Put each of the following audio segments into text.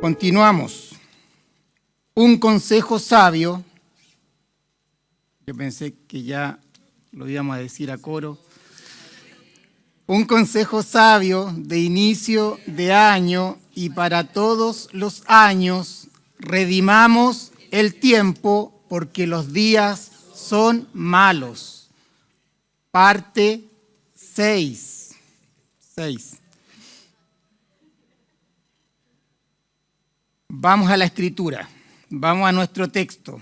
Continuamos. Un consejo sabio. Yo pensé que ya lo íbamos a decir a coro. Un consejo sabio de inicio de año y para todos los años, redimamos el tiempo porque los días son malos. Parte 6. Vamos a la escritura, vamos a nuestro texto.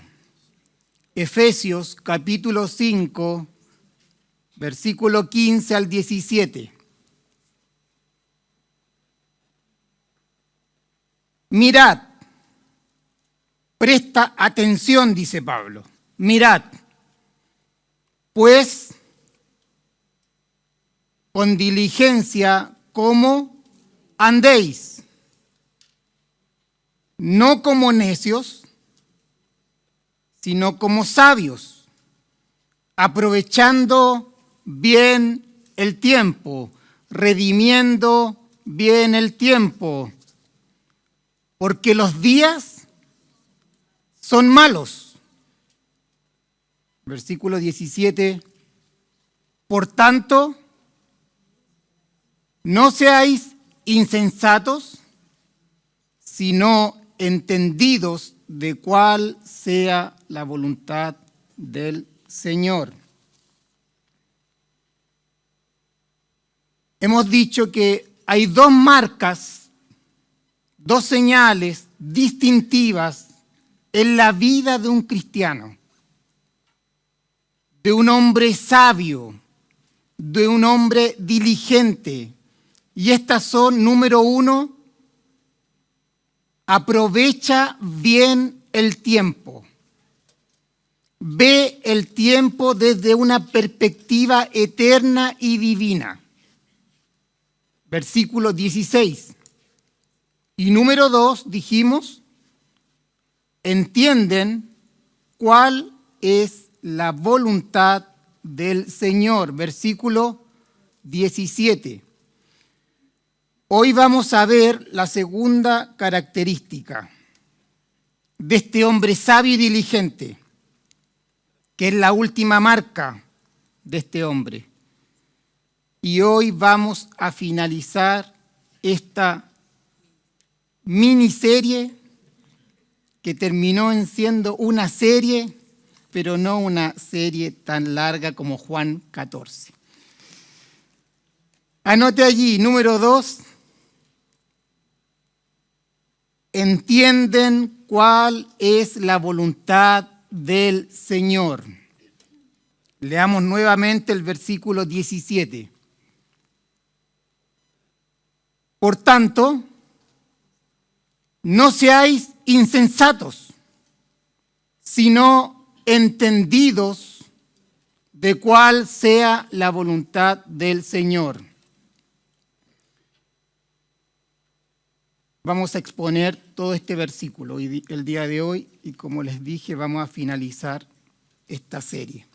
Efesios capítulo 5, versículo 15 al 17. Mirad, presta atención, dice Pablo. Mirad, pues, con diligencia, cómo andéis, no como necios, sino como sabios, aprovechando bien el tiempo, redimiendo bien el tiempo, porque los días son malos. Versículo 17. Por tanto, no seáis insensatos, sino entendidos de cuál sea la voluntad del Señor. Hemos dicho que hay dos marcas, dos señales distintivas en la vida de un cristiano, de un hombre sabio, de un hombre diligente. Y estas son, número uno, aprovecha bien el tiempo. Ve el tiempo desde una perspectiva eterna y divina. Versículo 16. Y número 2, dijimos, entienden cuál es la voluntad del Señor. Versículo 17. Hoy vamos a ver la segunda característica de este hombre sabio y diligente, que es la última marca de este hombre. Y hoy vamos a finalizar esta miniserie que terminó en siendo una serie, pero no una serie tan larga como Juan 14. Anote allí, número 2. Entienden cuál es la voluntad del Señor. Leamos nuevamente el versículo 17. Por tanto, no seáis insensatos, sino entendidos de cuál sea la voluntad del Señor. Vamos a exponer todo este versículo el día de hoy y como les dije, vamos a finalizar esta serie.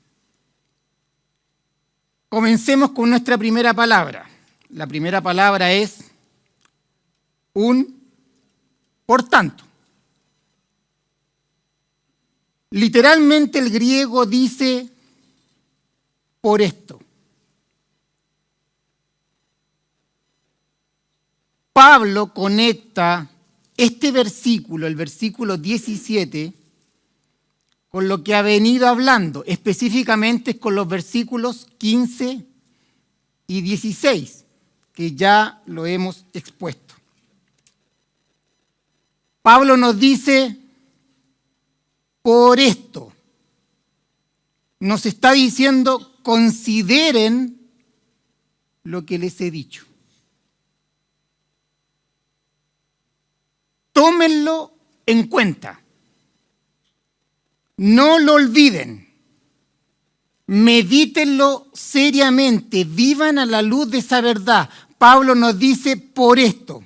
Comencemos con nuestra primera palabra. La primera palabra es por tanto. Literalmente el griego dice por esto. Pablo conecta este versículo, el versículo 17, con lo que ha venido hablando, específicamente con los versículos 15 y 16, que ya lo hemos expuesto. Pablo nos dice, por esto, nos está diciendo, consideren lo que les he dicho. Tómenlo en cuenta. No lo olviden. Medítenlo seriamente. Vivan a la luz de esa verdad. Pablo nos dice por esto.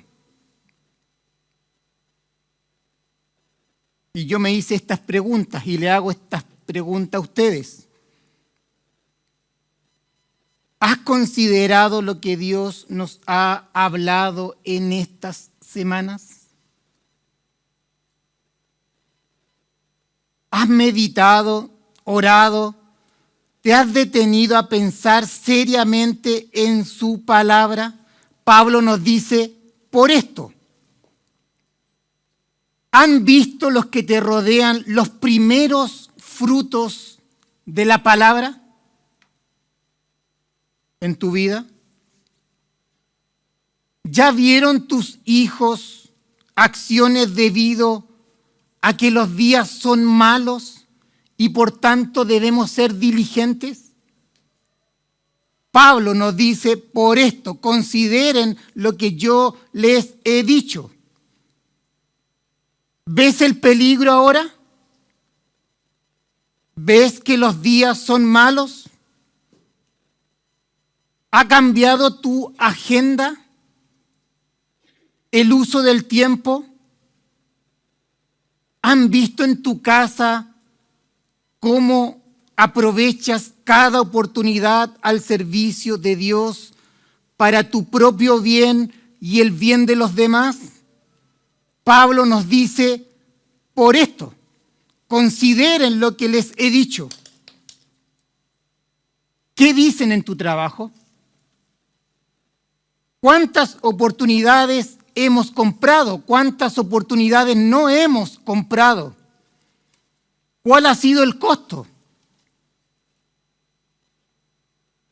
Y yo me hice estas preguntas y le hago estas preguntas a ustedes. ¿Has considerado lo que Dios nos ha hablado en estas semanas? ¿Has meditado, orado? ¿Te has detenido a pensar seriamente en su palabra? Pablo nos dice, por esto, ¿han visto los que te rodean los primeros frutos de la palabra en tu vida? ¿Ya vieron tus hijos acciones debido a que los días son malos y por tanto debemos ser diligentes? Pablo nos dice, por esto, consideren lo que yo les he dicho. ¿Ves el peligro ahora? ¿Ves que los días son malos? ¿Ha cambiado tu agenda? ¿El uso del tiempo? ¿Han visto en tu casa cómo aprovechas cada oportunidad al servicio de Dios para tu propio bien y el bien de los demás? Pablo nos dice, por esto, consideren lo que les he dicho. ¿Qué dicen en tu trabajo? ¿Cuántas oportunidades hemos comprado? ¿Cuántas oportunidades no hemos comprado? ¿Cuál ha sido el costo?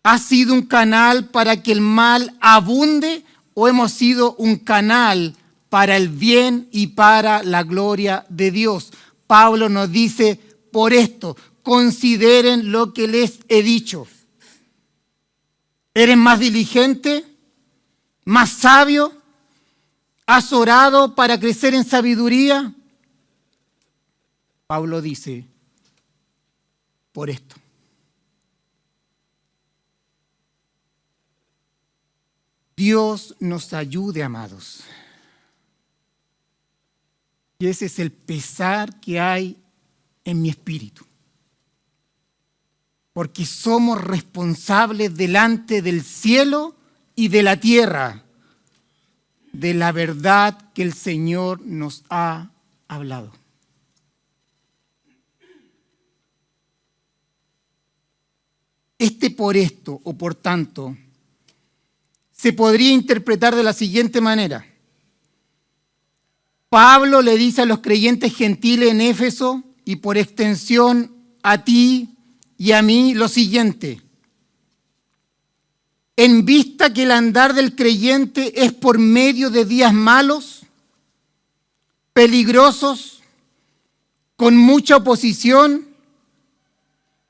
¿Ha sido un canal para que el mal abunde o hemos sido un canal para el bien y para la gloria de Dios? Pablo nos dice, por esto, consideren lo que les he dicho. ¿Eres más diligente? ¿Más sabio? ¿Has orado para crecer en sabiduría? Pablo dice, por esto. Dios nos ayude, amados. Y ese es el pesar que hay en mi espíritu. Porque somos responsables delante del cielo y de la tierra de la verdad que el Señor nos ha hablado. Este por esto o por tanto se podría interpretar de la siguiente manera. Pablo le dice a los creyentes gentiles en Éfeso y por extensión a ti y a mí lo siguiente. En vista que el andar del creyente es por medio de días malos, peligrosos, con mucha oposición,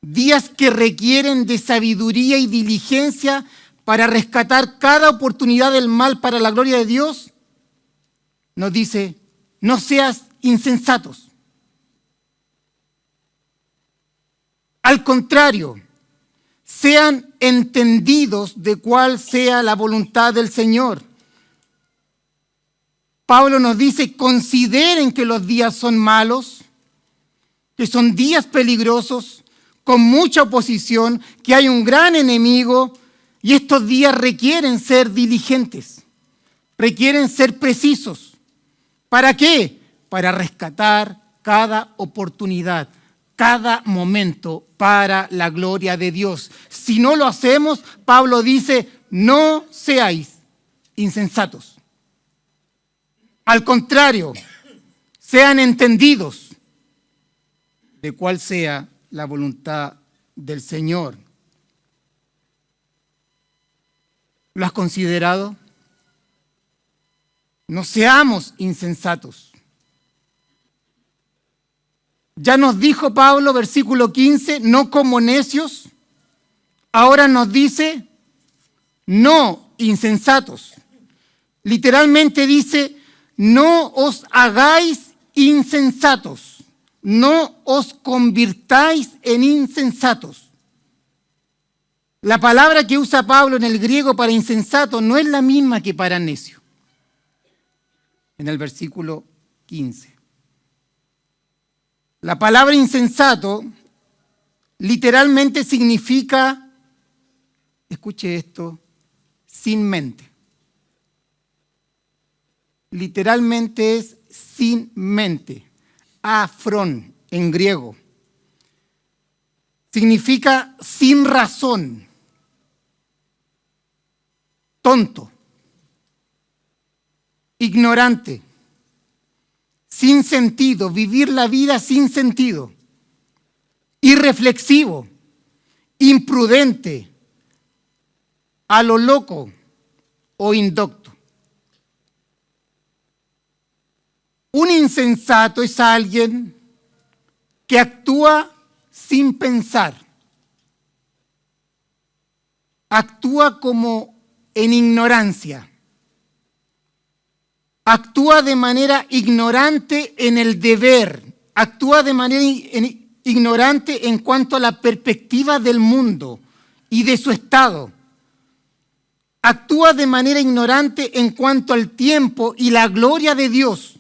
días que requieren de sabiduría y diligencia para rescatar cada oportunidad del mal para la gloria de Dios, nos dice, no seas insensatos. Al contrario, sean entendidos de cuál sea la voluntad del Señor. Pablo nos dice, consideren que los días son malos, que son días peligrosos, con mucha oposición, que hay un gran enemigo y estos días requieren ser diligentes, requieren ser precisos. ¿Para qué? Para rescatar cada oportunidad, cada momento para la gloria de Dios. Si no lo hacemos, Pablo dice, no seáis insensatos. Al contrario, sean entendidos de cuál sea la voluntad del Señor. ¿Lo has considerado? No seamos insensatos. Ya nos dijo Pablo, versículo 15, no como necios. Ahora nos dice, no insensatos. Literalmente dice, no os hagáis insensatos. No os convirtáis en insensatos. La palabra que usa Pablo en el griego para insensato no es la misma que para necio. En el versículo 15. La palabra insensato literalmente significa, escuche esto, sin mente. Literalmente es sin mente. Afrón en griego. significa sin razón, tonto, ignorante, sin sentido, vivir la vida sin sentido, irreflexivo, imprudente, a lo loco o indocto. Un insensato es alguien que actúa sin pensar, actúa como en ignorancia, actúa de manera ignorante en el deber, actúa de manera ignorante en cuanto a la perspectiva del mundo y de su estado, actúa de manera ignorante en cuanto al tiempo y la gloria de Dios.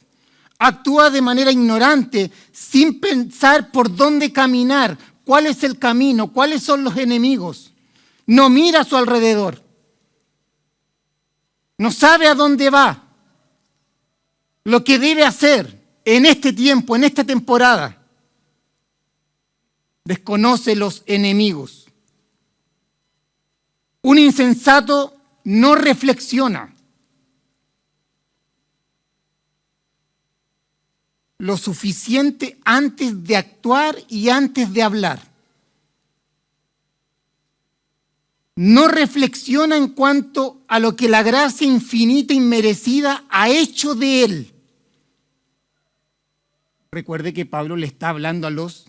Actúa de manera ignorante, sin pensar por dónde caminar, cuál es el camino, cuáles son los enemigos. No mira a su alrededor. No sabe a dónde va. Lo que debe hacer en este tiempo, en esta temporada. Desconoce los enemigos. Un insensato no reflexiona lo suficiente antes de actuar y antes de hablar. No reflexiona en cuanto a lo que la gracia infinita y merecida ha hecho de él. Recuerde que Pablo le está hablando a los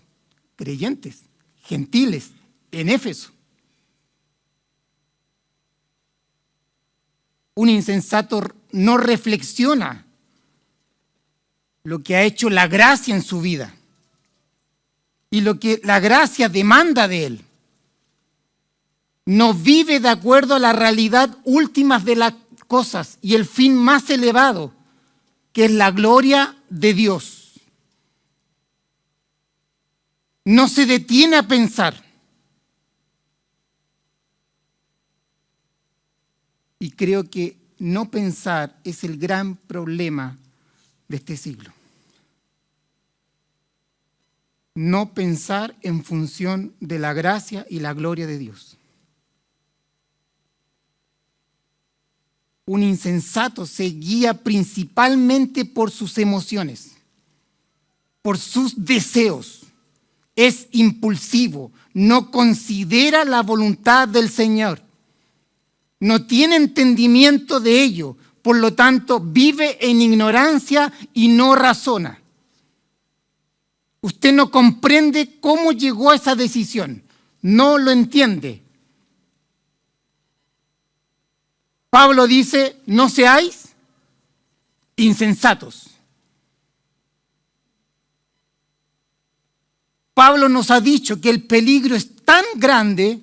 creyentes, gentiles, en Éfeso. Un insensato no reflexiona lo que ha hecho la gracia en su vida y lo que la gracia demanda de él. No vive de acuerdo a la realidad última de las cosas y el fin más elevado, que es la gloria de Dios. No se detiene a pensar. Y creo que no pensar es el gran problema de este siglo. No pensar en función de la gracia y la gloria de Dios. Un insensato se guía principalmente por sus emociones, por sus deseos. Es impulsivo, no considera la voluntad del Señor. No tiene entendimiento de ello, por lo tanto vive en ignorancia y no razona. Usted no comprende cómo llegó a esa decisión, no lo entiende. Pablo dice, no seáis insensatos. Pablo nos ha dicho que el peligro es tan grande,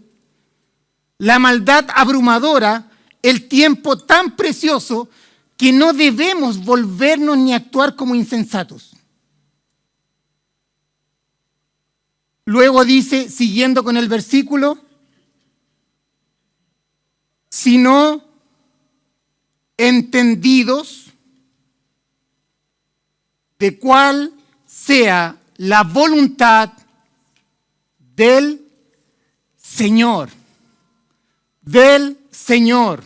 la maldad abrumadora, el tiempo tan precioso, que no debemos volvernos ni actuar como insensatos. Luego dice, siguiendo con el versículo, sino entendidos de cuál sea la voluntad del Señor. Del Señor.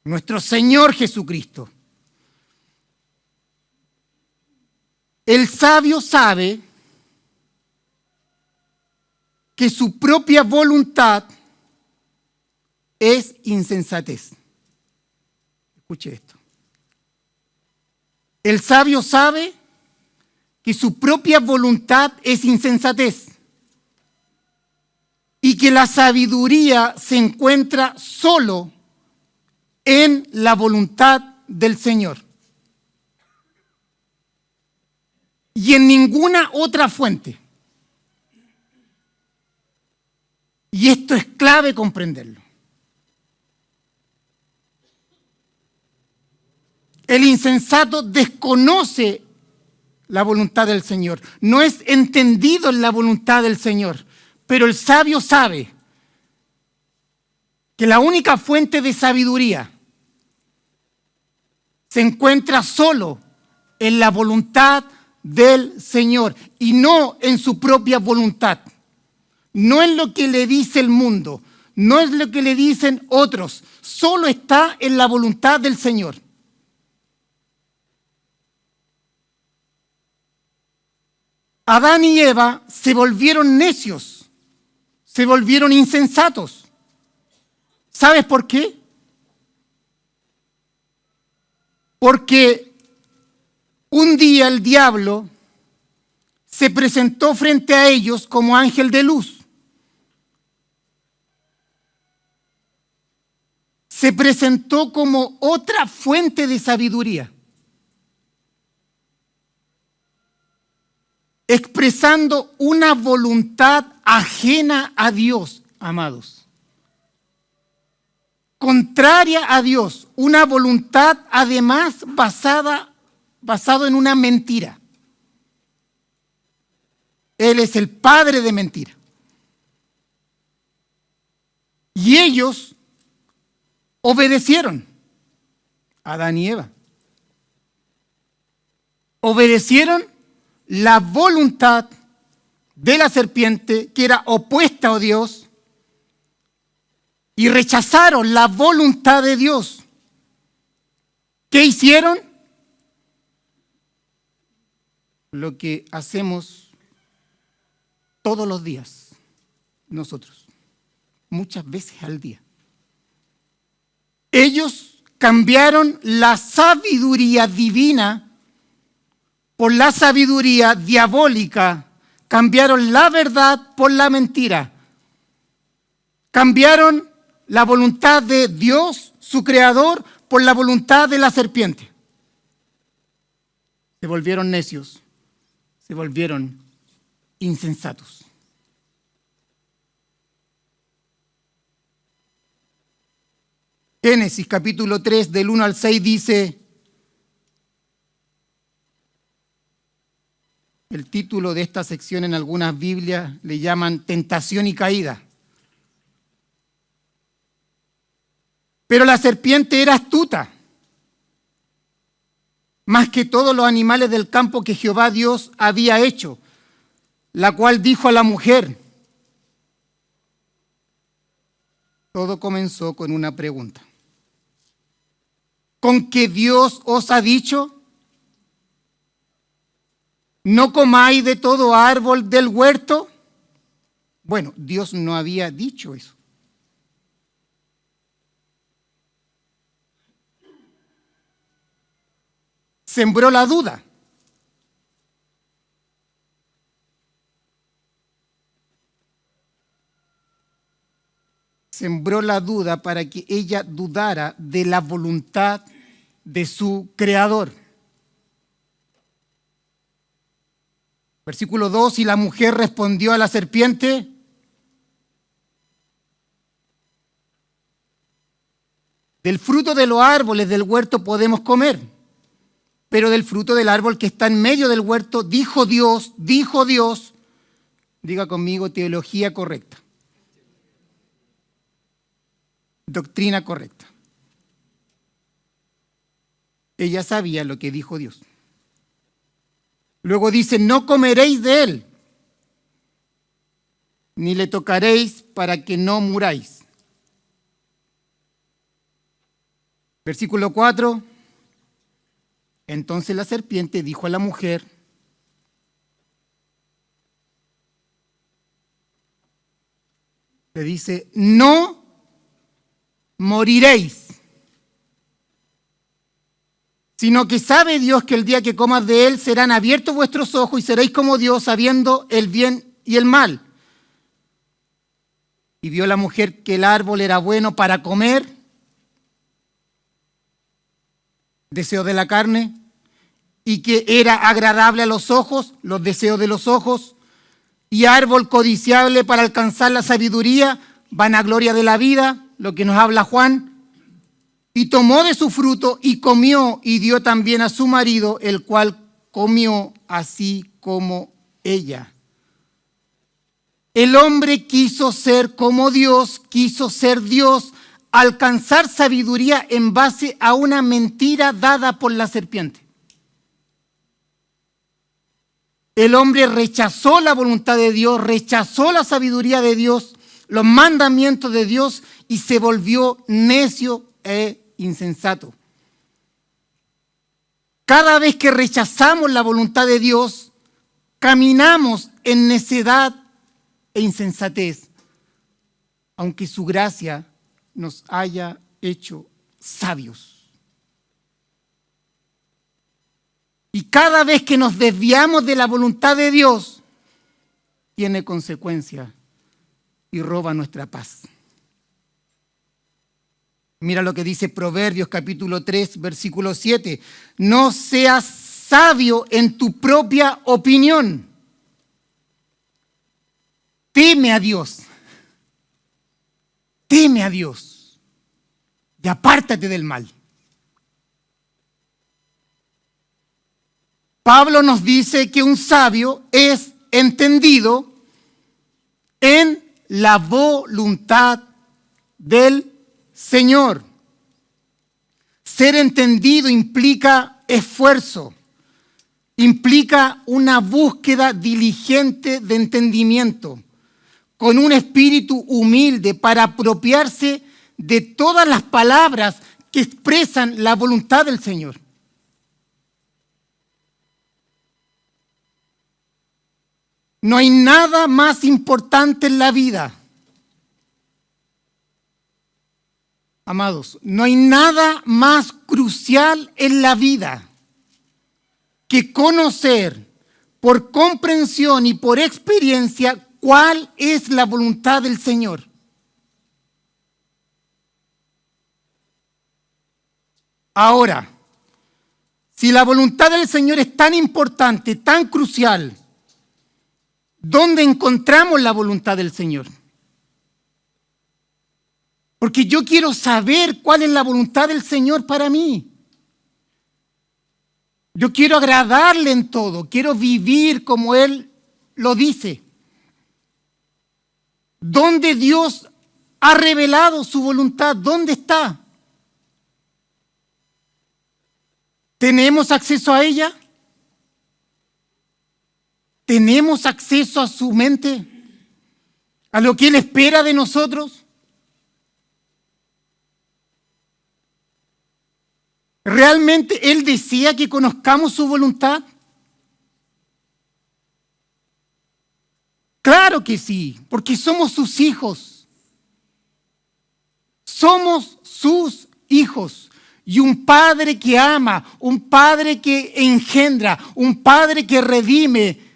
Nuestro Señor Jesucristo. El sabio sabe que su propia voluntad es insensatez. Escuche esto. El sabio sabe que su propia voluntad es insensatez y que la sabiduría se encuentra solo en la voluntad del Señor y en ninguna otra fuente. Y esto es clave comprenderlo. El insensato desconoce la voluntad del Señor, no es entendido en la voluntad del Señor, pero el sabio sabe que la única fuente de sabiduría se encuentra solo en la voluntad del Señor y no en su propia voluntad. no es lo que le dice el mundo, no es lo que le dicen otros, solo está en la voluntad del Señor. Adán y Eva se volvieron necios, se volvieron insensatos. ¿Sabes por qué? Porque un día el diablo se presentó frente a ellos como ángel de luz. Se presentó como otra fuente de sabiduría, expresando una voluntad ajena a Dios, amados. Contraria a Dios, una voluntad además basado en una mentira. Él es el padre de mentira. Y ellos obedecieron, Adán y Eva. Obedecieron la voluntad de la serpiente, que era opuesta a Dios, y rechazaron la voluntad de Dios. ¿Qué hicieron? Lo que hacemos todos los días, nosotros, muchas veces al día. Ellos cambiaron la sabiduría divina por la sabiduría diabólica, cambiaron la verdad por la mentira, cambiaron la voluntad de Dios, su creador, por la voluntad de la serpiente. Se volvieron necios, se volvieron insensatos. Génesis capítulo 3 del 1 al 6 dice, el título de esta sección en algunas Biblias le llaman tentación y caída. Pero la serpiente era astuta, más que todos los animales del campo que Jehová Dios había hecho, la cual dijo a la mujer. Todo comenzó con una pregunta. ¿Con qué Dios os ha dicho? ¿No comáis de todo árbol del huerto? Bueno, Dios no había dicho eso. Sembró la duda. Sembró la duda para que ella dudara de la voluntad de su creador. Versículo 2, y la mujer respondió a la serpiente, del fruto de los árboles del huerto podemos comer, pero del fruto del árbol que está en medio del huerto, dijo Dios, diga conmigo, teología correcta. Doctrina correcta. Ella sabía lo que dijo Dios. Luego dice, no comeréis de él, ni le tocaréis para que no muráis. Versículo 4. Entonces la serpiente dijo a la mujer, le dice, no moriréis, sino que sabe Dios que el día que comas de él serán abiertos vuestros ojos y seréis como Dios, sabiendo el bien y el mal. Y vio la mujer que el árbol era bueno para comer, deseo de la carne, y que era agradable a los ojos, los deseos de los ojos, y árbol codiciable para alcanzar la sabiduría, vanagloria de la vida, lo que nos habla Juan, y tomó de su fruto y comió y dio también a su marido, el cual comió así como ella. El hombre quiso ser como Dios, quiso ser Dios, alcanzar sabiduría en base a una mentira dada por la serpiente. El hombre rechazó la voluntad de Dios, rechazó la sabiduría de Dios, los mandamientos de Dios y se volvió necio e insensato. Cada vez que rechazamos la voluntad de Dios, caminamos en necedad e insensatez, aunque su gracia nos haya hecho sabios. Y cada vez que nos desviamos de la voluntad de Dios, tiene consecuencias y roba nuestra paz. Mira lo que dice Proverbios capítulo 3, versículo 7. No seas sabio en tu propia opinión. Teme a Dios. Teme a Dios. Y apártate del mal. Pablo nos dice que un sabio es entendido en la voluntad del Señor. Ser entendido implica esfuerzo, implica una búsqueda diligente de entendimiento, con un espíritu humilde para apropiarse de todas las palabras que expresan la voluntad del Señor. No hay nada más importante en la vida. Amados, no hay nada más crucial en la vida que conocer por comprensión y por experiencia cuál es la voluntad del Señor. Ahora, si la voluntad del Señor es tan importante, tan crucial, ¿dónde encontramos la voluntad del Señor? Porque yo quiero saber cuál es la voluntad del Señor para mí. Yo quiero agradarle en todo, quiero vivir como Él lo dice. ¿Dónde Dios ha revelado su voluntad? ¿Dónde está? ¿Tenemos acceso a ella? ¿Tenemos acceso a su mente? ¿A lo que Él espera de nosotros? ¿Realmente Él desea que conozcamos su voluntad? Claro que sí, porque somos sus hijos. Somos sus hijos. Y un padre que ama, un padre que engendra, un padre que redime,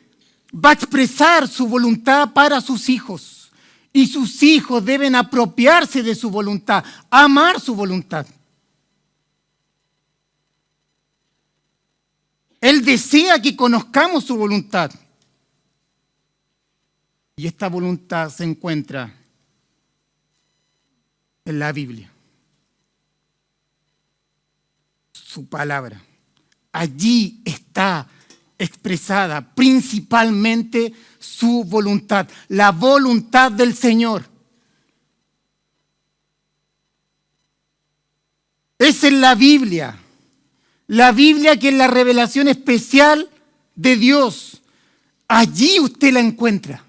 va a expresar su voluntad para sus hijos. Y sus hijos deben apropiarse de su voluntad, amar su voluntad. Él desea que conozcamos su voluntad. Y esta voluntad se encuentra en la Biblia. Su palabra. Allí está expresada principalmente su voluntad, la voluntad del Señor. Es en la Biblia. La Biblia que es la revelación especial de Dios. Allí usted la encuentra.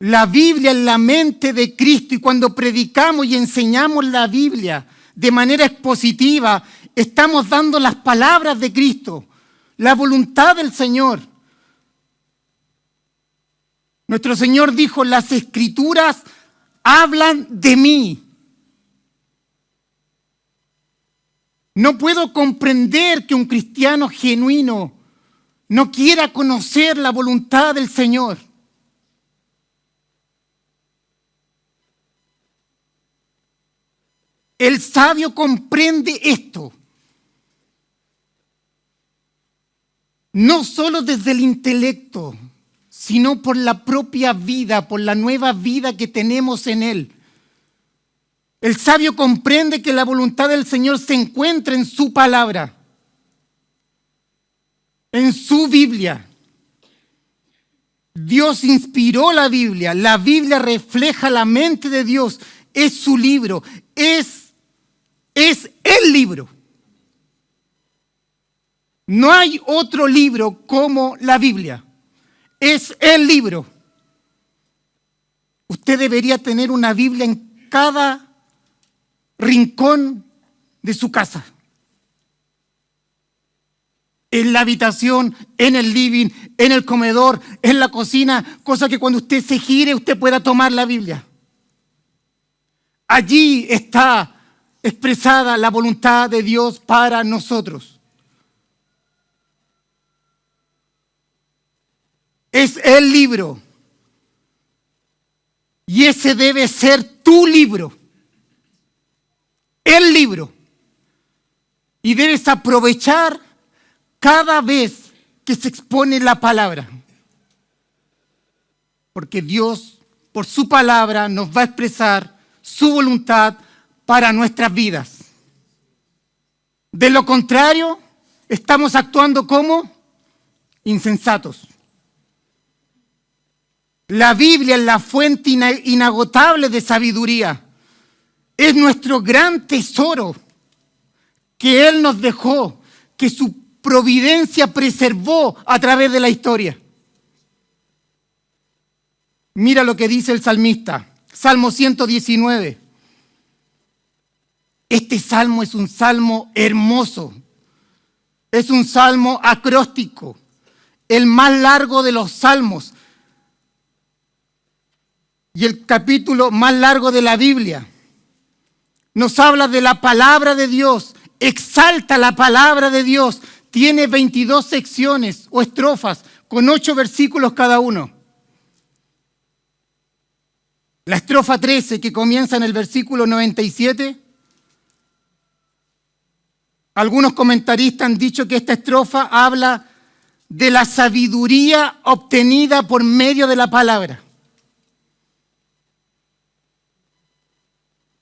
La Biblia es la mente de Cristo y cuando predicamos y enseñamos la Biblia de manera expositiva, estamos dando las palabras de Cristo, la voluntad del Señor. Nuestro Señor dijo, las Escrituras hablan de mí. No puedo comprender que un cristiano genuino no quiera conocer la voluntad del Señor. El sabio comprende esto. No solo desde el intelecto, sino por la propia vida, por la nueva vida que tenemos en Él. El sabio comprende que la voluntad del Señor se encuentra en su palabra, en su Biblia. Dios inspiró la Biblia refleja la mente de Dios, es su libro, es el libro. No hay otro libro como la Biblia. Es el libro. Usted debería tener una Biblia en cada rincón de su casa. En la habitación, en el living, en el comedor, en la cocina, cosa que cuando usted se gire, usted pueda tomar la Biblia. Allí está expresada la voluntad de Dios para nosotros. Es el libro. Y ese debe ser tu libro. El libro. Y debes aprovechar cada vez que se expone la palabra. Porque Dios, por su palabra, nos va a expresar su voluntad para nuestras vidas. De lo contrario, estamos actuando como insensatos. La Biblia es la fuente inagotable de sabiduría. Es nuestro gran tesoro que Él nos dejó, que su providencia preservó a través de la historia. Mira lo que dice el salmista, Salmo 119. Este salmo es un salmo hermoso, es un salmo acróstico, el más largo de los salmos y el capítulo más largo de la Biblia. Nos habla de la palabra de Dios, exalta la palabra de Dios. Tiene 22 secciones o estrofas con 8 versículos cada uno. La estrofa 13, que comienza en el versículo 97. Algunos comentaristas han dicho que esta estrofa habla de la sabiduría obtenida por medio de la palabra.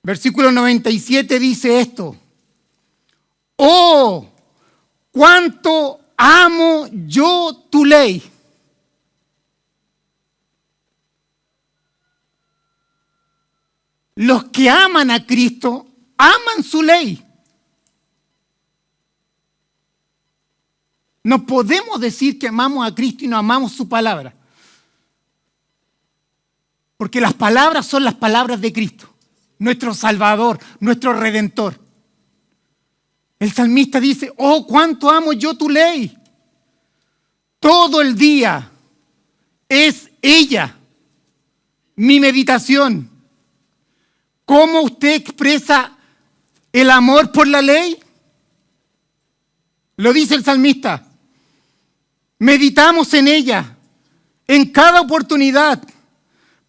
Versículo 97 dice esto: ¡oh, cuánto amo yo tu ley! Los que aman a Cristo aman su ley. No podemos decir que amamos a Cristo y no amamos su palabra. Porque las palabras son las palabras de Cristo, nuestro Salvador, nuestro Redentor. El salmista dice: oh, cuánto amo yo tu ley. Todo el día es ella mi meditación. ¿Cómo usted expresa el amor por la ley? Lo dice el salmista. Meditamos en ella en cada oportunidad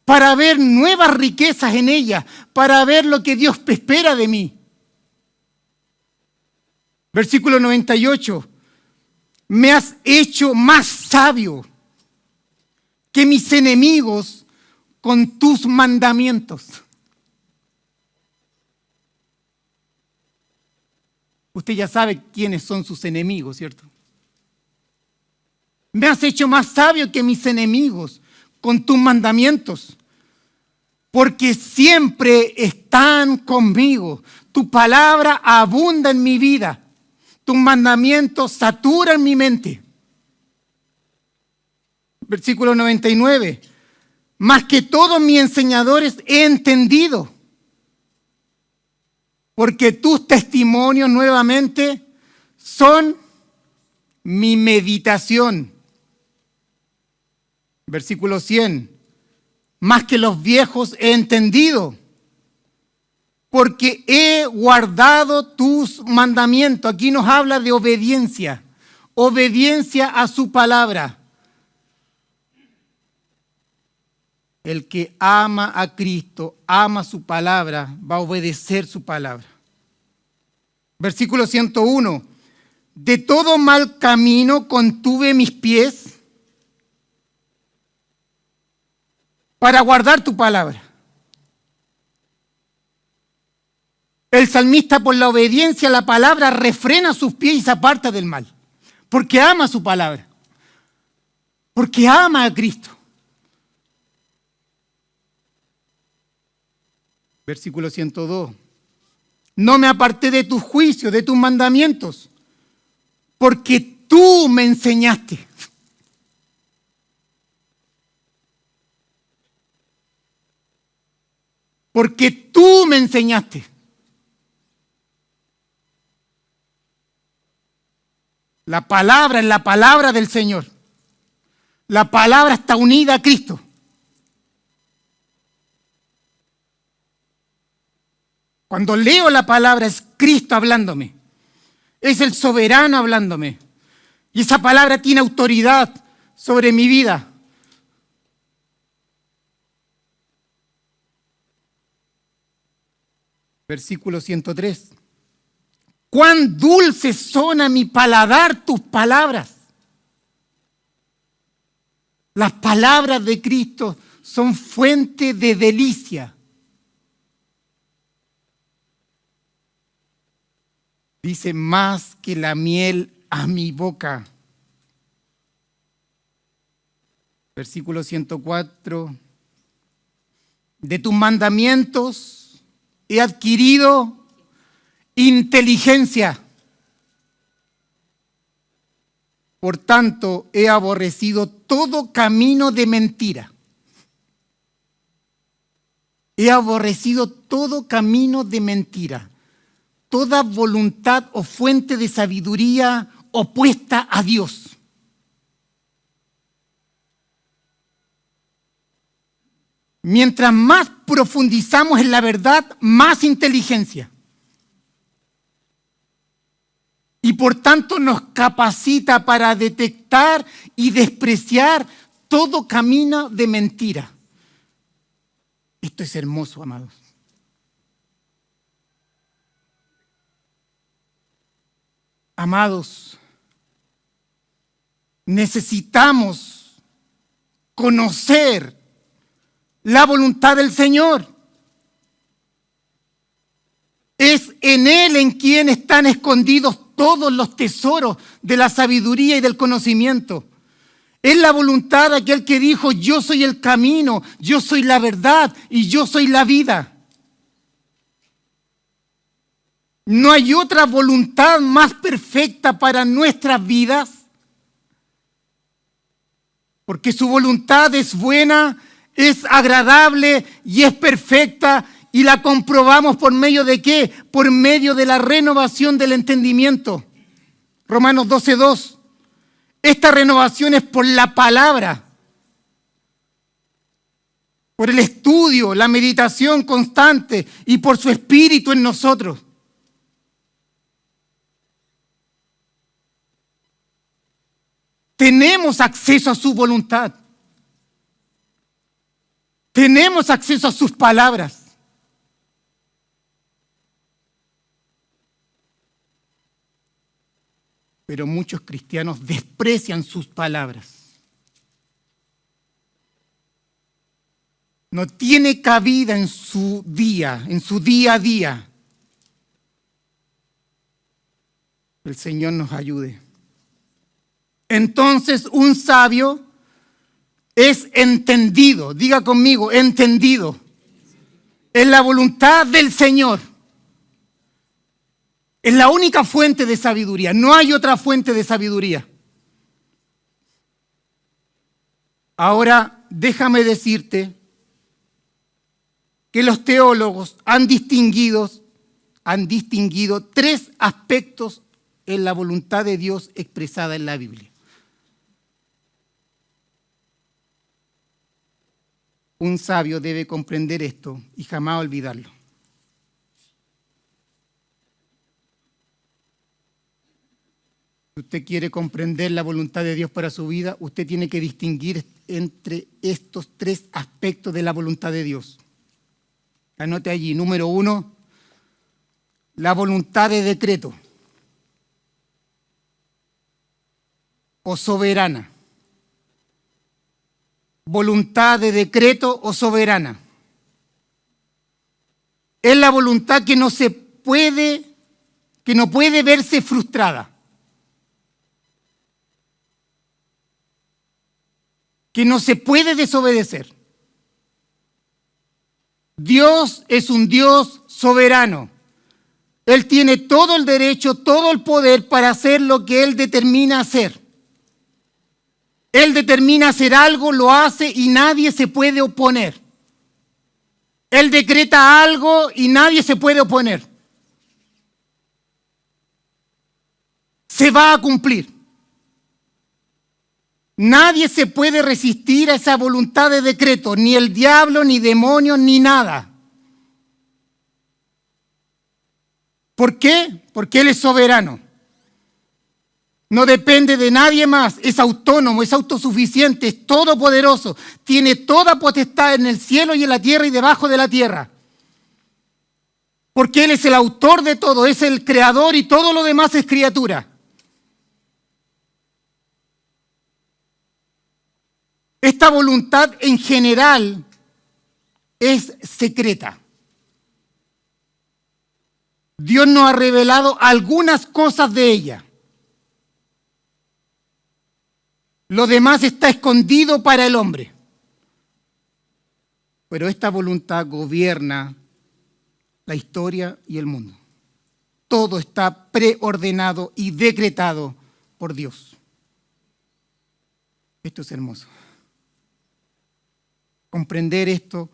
para ver nuevas riquezas en ella, para ver lo que Dios espera de mí. Versículo 98. Me has hecho más sabio que mis enemigos con tus mandamientos. Usted ya sabe quiénes son sus enemigos, ¿cierto? Me has hecho más sabio que mis enemigos con tus mandamientos, porque siempre están conmigo. Tu palabra abunda en mi vida. Tus mandamientos saturan mi mente. Versículo 99. Más que todos mis enseñadores he entendido, porque tus testimonios nuevamente son mi meditación. Versículo 100. Más que los viejos he entendido, porque he guardado tus mandamientos. Aquí nos habla de obediencia, obediencia a su palabra. El que ama a Cristo, ama su palabra, va a obedecer su palabra. Versículo 101. De todo mal camino contuve mis pies para guardar tu palabra. El salmista, por la obediencia a la palabra, refrena sus pies y se aparta del mal, porque ama su palabra, porque ama a Cristo. Versículo 102. No me aparté de tus juicios, de tus mandamientos, porque tú me enseñaste. Porque tú me enseñaste. La palabra es la palabra del Señor. La palabra está unida a Cristo. Cuando leo la palabra es Cristo hablándome. Es el soberano hablándome. Y esa palabra tiene autoridad sobre mi vida. Versículo 103. Cuán dulces son a mi paladar tus palabras. Las palabras de Cristo son fuente de delicia. Dice, más que la miel a mi boca. Versículo 104. De tus mandamientos he adquirido inteligencia. Por tanto, he aborrecido todo camino de mentira. He aborrecido todo camino de mentira. Toda voluntad o fuente de sabiduría opuesta a Dios. Mientras más profundizamos en la verdad, más inteligencia. Y por tanto nos capacita para detectar y despreciar todo camino de mentira. Esto es hermoso, amados. Amados, necesitamos conocer la voluntad del Señor. Es en Él en quien están escondidos todos los tesoros de la sabiduría y del conocimiento. Es la voluntad de aquel que dijo, yo soy el camino, yo soy la verdad y yo soy la vida. No hay otra voluntad más perfecta para nuestras vidas, porque su voluntad es buena, es agradable y es perfecta, y la comprobamos por medio de ¿qué? Por medio de la renovación del entendimiento. Romanos 12:2. Esta renovación es por la palabra, por el estudio, la meditación constante y por su espíritu en nosotros. Tenemos acceso a su voluntad. Tenemos acceso a sus palabras. Pero muchos cristianos desprecian sus palabras. No tiene cabida en su día a día. El Señor nos ayude. Entonces, un sabio es entendido. Diga conmigo, entendido. Es la voluntad del Señor. Es la única fuente de sabiduría. No hay otra fuente de sabiduría. Ahora, déjame decirte que los teólogos han distinguido 3 aspectos en la voluntad de Dios expresada en la Biblia. Un sabio debe comprender esto y jamás olvidarlo. Si usted quiere comprender la voluntad de Dios para su vida, usted tiene que distinguir entre estos 3 aspectos de la voluntad de Dios. Anote allí, número 1, la voluntad de decreto o soberana. Voluntad de decreto o soberana. Es la voluntad que no puede verse frustrada. Que no se puede desobedecer. Dios es un Dios soberano. Él tiene todo el derecho, todo el poder para hacer lo que Él determina hacer. Él determina hacer algo, lo hace y nadie se puede oponer. Él decreta algo y nadie se puede oponer. Se va a cumplir. Nadie se puede resistir a esa voluntad de decreto, ni el diablo, ni demonios, ni nada. ¿Por qué? Porque Él es soberano. No depende de nadie más, es autónomo, es autosuficiente, es todopoderoso, tiene toda potestad en el cielo y en la tierra y debajo de la tierra. Porque Él es el autor de todo, es el creador y todo lo demás es criatura. Esta voluntad en general es secreta. Dios nos ha revelado algunas cosas de ella. Lo demás está escondido para el hombre. Pero esta voluntad gobierna la historia y el mundo. Todo está preordenado y decretado por Dios. Esto es hermoso. Comprender esto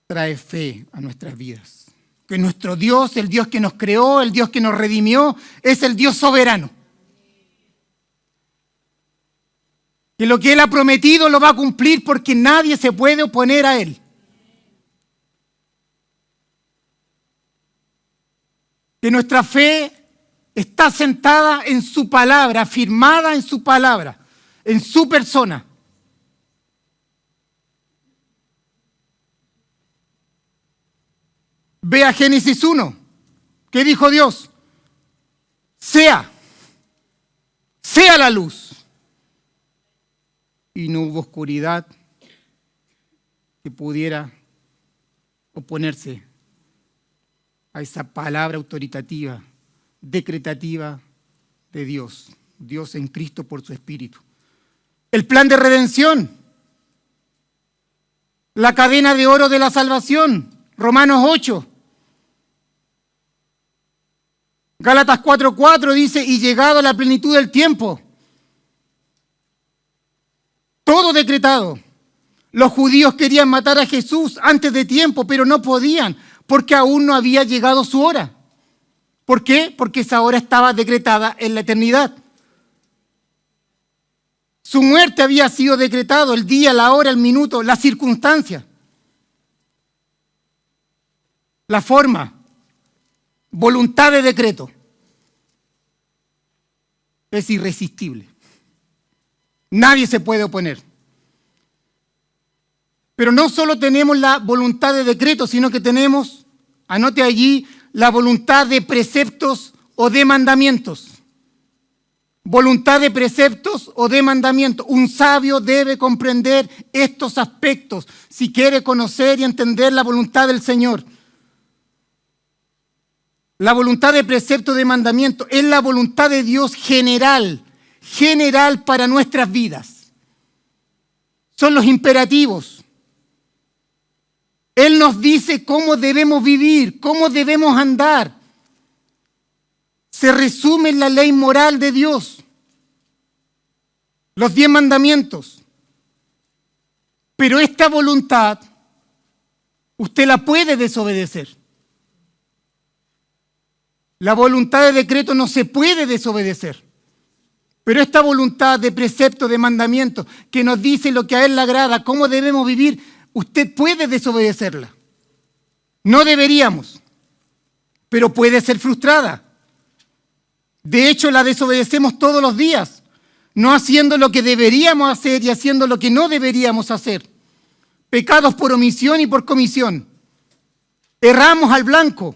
trae fe a nuestras vidas. Que nuestro Dios, el Dios que nos creó, el Dios que nos redimió, es el Dios soberano. Que lo que Él ha prometido lo va a cumplir porque nadie se puede oponer a Él. Que nuestra fe está sentada en su palabra, firmada en su palabra, en su persona. Ve a Génesis 1. ¿Qué dijo Dios? Sea la luz. Y no hubo oscuridad que pudiera oponerse a esa palabra autoritativa, decretativa de Dios. Dios en Cristo por su Espíritu. El plan de redención. La cadena de oro de la salvación. Romanos 8. Gálatas 4:4 dice, y llegado a la plenitud del tiempo. Todo decretado. Los judíos querían matar a Jesús antes de tiempo, pero no podían, porque aún no había llegado su hora. ¿Por qué? Porque esa hora estaba decretada en la eternidad. Su muerte había sido decretado, el día, la hora, el minuto, la circunstancia. La forma, voluntad de decreto. Es irresistible. Nadie se puede oponer. Pero no solo tenemos la voluntad de decreto, sino que tenemos, anote allí, la voluntad de preceptos o de mandamientos. Voluntad de preceptos o de mandamientos. Un sabio debe comprender estos aspectos si quiere conocer y entender la voluntad del Señor. La voluntad de precepto de mandamiento es la voluntad de Dios general para nuestras vidas. Son los imperativos. Él nos dice cómo debemos vivir, cómo debemos andar. Se resume en la ley moral de Dios. Los 10 mandamientos. Pero esta voluntad, usted la puede desobedecer. La voluntad de decreto no se puede desobedecer. Pero esta voluntad de precepto, de mandamiento, que nos dice lo que a Él le agrada, cómo debemos vivir, usted puede desobedecerla. No deberíamos, pero puede ser frustrada. De hecho, la desobedecemos todos los días, no haciendo lo que deberíamos hacer y haciendo lo que no deberíamos hacer. Pecados por omisión y por comisión. Erramos al blanco.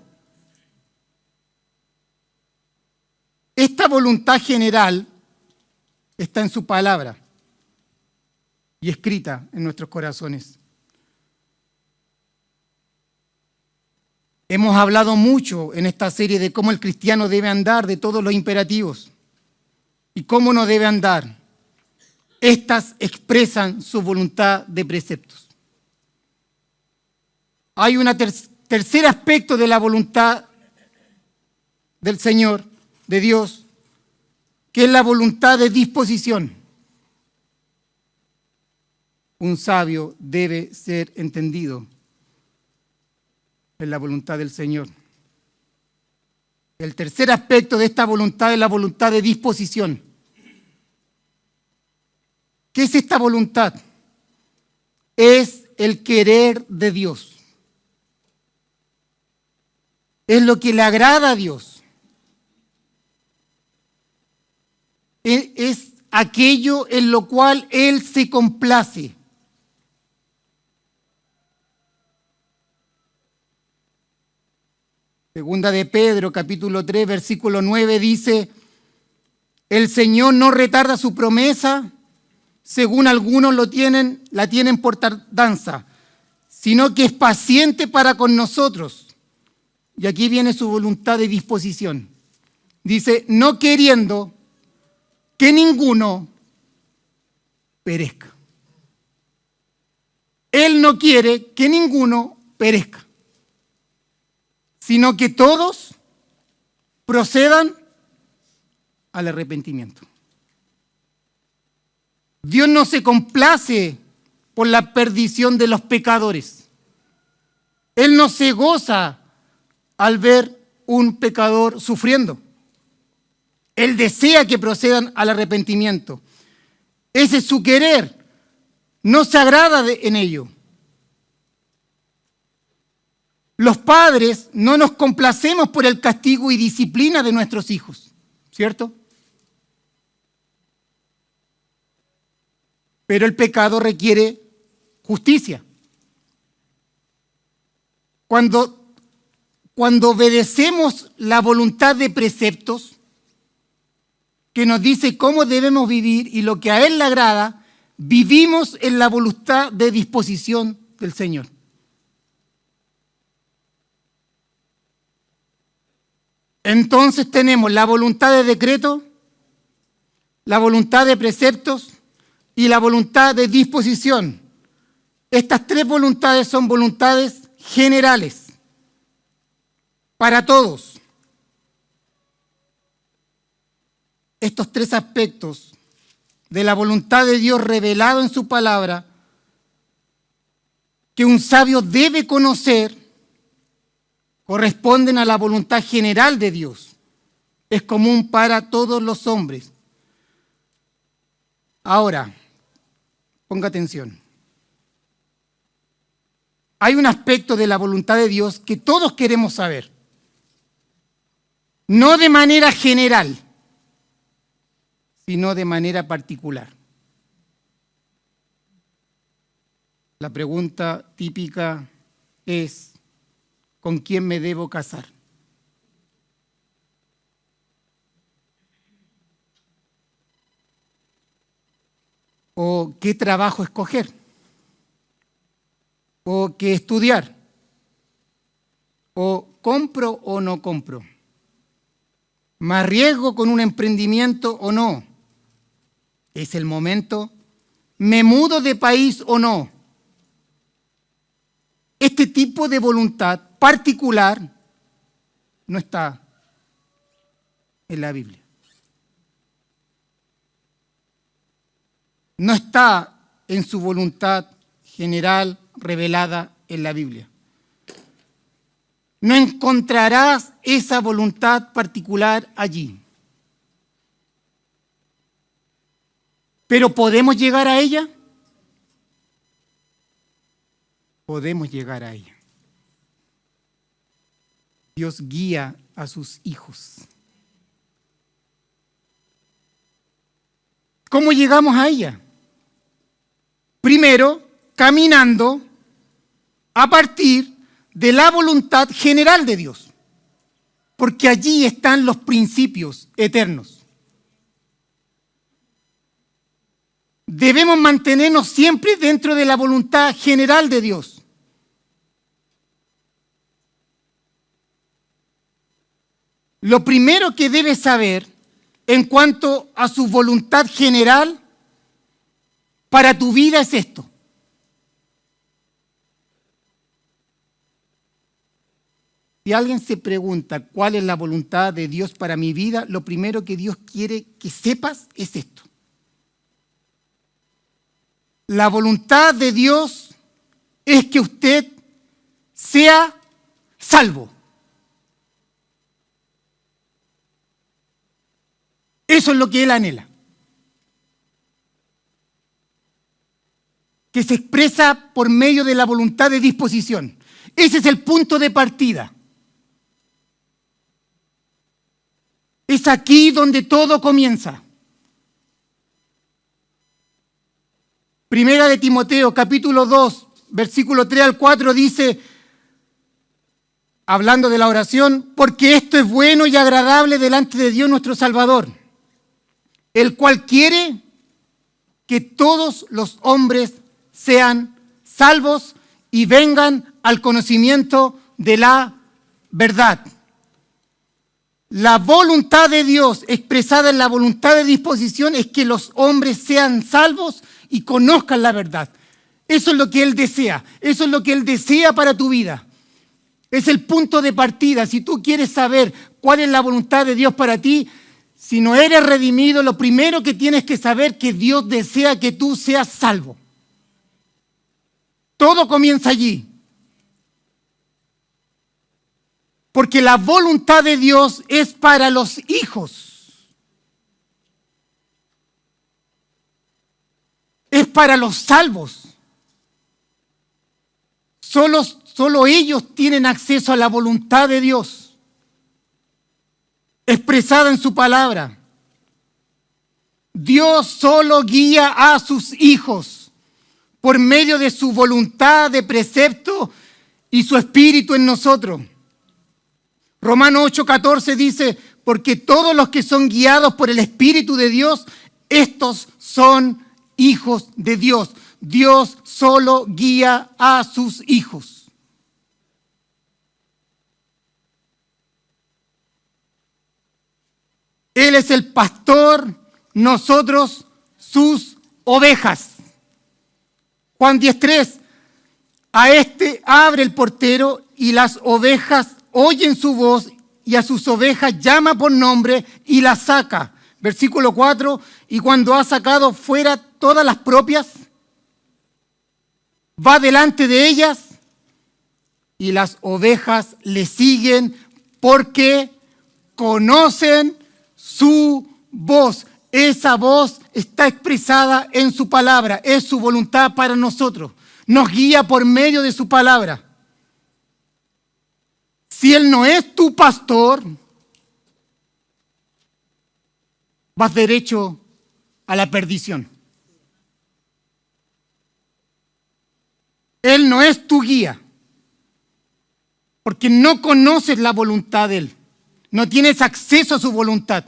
Esta voluntad general está en su palabra y escrita en nuestros corazones. Hemos hablado mucho en esta serie de cómo el cristiano debe andar, de todos los imperativos y cómo no debe andar. Estas expresan su voluntad de preceptos. Hay una tercer aspecto de la voluntad del Señor, de Dios, que es la voluntad de disposición. Un sabio debe ser entendido en la voluntad del Señor. El tercer aspecto de esta voluntad es la voluntad de disposición. ¿Qué es esta voluntad? Es el querer de Dios. Es lo que le agrada a Dios. Es aquello en lo cual Él se complace. Segunda de Pedro, capítulo 3, versículo 9, dice: el Señor no retarda su promesa, según algunos la tienen por tardanza, sino que es paciente para con nosotros. Y aquí viene su voluntad de disposición. Dice, no queriendo que ninguno perezca. Él no quiere que ninguno perezca, sino que todos procedan al arrepentimiento. Dios no se complace por la perdición de los pecadores. Él no se goza al ver un pecador sufriendo. Él desea que procedan al arrepentimiento. Ese es su querer. No se agrada en ello. Los padres no nos complacemos por el castigo y disciplina de nuestros hijos, ¿cierto? Pero el pecado requiere justicia. Cuando obedecemos la voluntad de preceptos que nos dice cómo debemos vivir y lo que a Él le agrada, vivimos en la voluntad de disposición del Señor. Entonces tenemos la voluntad de decreto, la voluntad de preceptos y la voluntad de disposición. Estas tres voluntades son voluntades generales para todos. Estos tres aspectos de la voluntad de Dios revelado en su palabra, que un sabio debe conocer, corresponden a la voluntad general de Dios. Es común para todos los hombres. Ahora, ponga atención. Hay un aspecto de la voluntad de Dios que todos queremos saber. No de manera general, sino de manera particular. La pregunta típica es: ¿con quién me debo casar? ¿O qué trabajo escoger? ¿O qué estudiar? ¿O compro o no compro? ¿Me arriesgo con un emprendimiento o no? ¿Es el momento? ¿Me mudo de país o no? Este tipo de voluntad particular no está en la Biblia. No está en su voluntad general revelada en la Biblia. No encontrarás esa voluntad particular allí. ¿Pero podemos llegar a ella? Podemos llegar a ella. Dios guía a sus hijos. ¿Cómo llegamos a ella? Primero, caminando a partir de la voluntad general de Dios, porque allí están los principios eternos. Debemos mantenernos siempre dentro de la voluntad general de Dios. Lo primero que debes saber en cuanto a su voluntad general para tu vida es esto: Si alguien se pregunta cuál es la voluntad de Dios para mi vida, lo primero que Dios quiere que sepas es esto. La voluntad de Dios es que usted sea salvo. Eso es lo que Él anhela. Que se expresa por medio de la voluntad de disposición. Ese es el punto de partida. Es aquí donde todo comienza. Primera de Timoteo, capítulo 2, versículo 3 al 4 dice, hablando de la oración, porque esto es bueno y agradable delante de Dios nuestro Salvador, el cual quiere que todos los hombres sean salvos y vengan al conocimiento de la verdad. La voluntad de Dios expresada en la voluntad de disposición es que los hombres sean salvos y conozcan la verdad. Eso es lo que Él desea. Eso es lo que Él desea para tu vida. Es el punto de partida. Si tú quieres saber cuál es la voluntad de Dios para ti, si no eres redimido, lo primero que tienes que saber es que Dios desea que tú seas salvo. Todo comienza allí. Porque la voluntad de Dios es para los hijos. Es para los salvos. Solo ellos tienen acceso a la voluntad de Dios, expresada en su palabra. Dios solo guía a sus hijos por medio de su voluntad de precepto y su espíritu en nosotros. Romanos 8:14 dice, porque todos los que son guiados por el Espíritu de Dios, estos son hijos de Dios. Dios solo guía a sus hijos. Él es el pastor, nosotros sus ovejas. Juan 10:3, a este abre el portero y las ovejas oyen su voz y a sus ovejas llama por nombre y las saca. Versículo 4, y cuando ha sacado fuera todas las propias, va delante de ellas y las ovejas le siguen porque conocen su voz. Esa voz está expresada en su palabra, es su voluntad para nosotros. Nos guía por medio de su palabra. Si Él no es tu pastor, vas derecho a la perdición. Él no es tu guía, porque no conoces la voluntad de Él. No tienes acceso a su voluntad.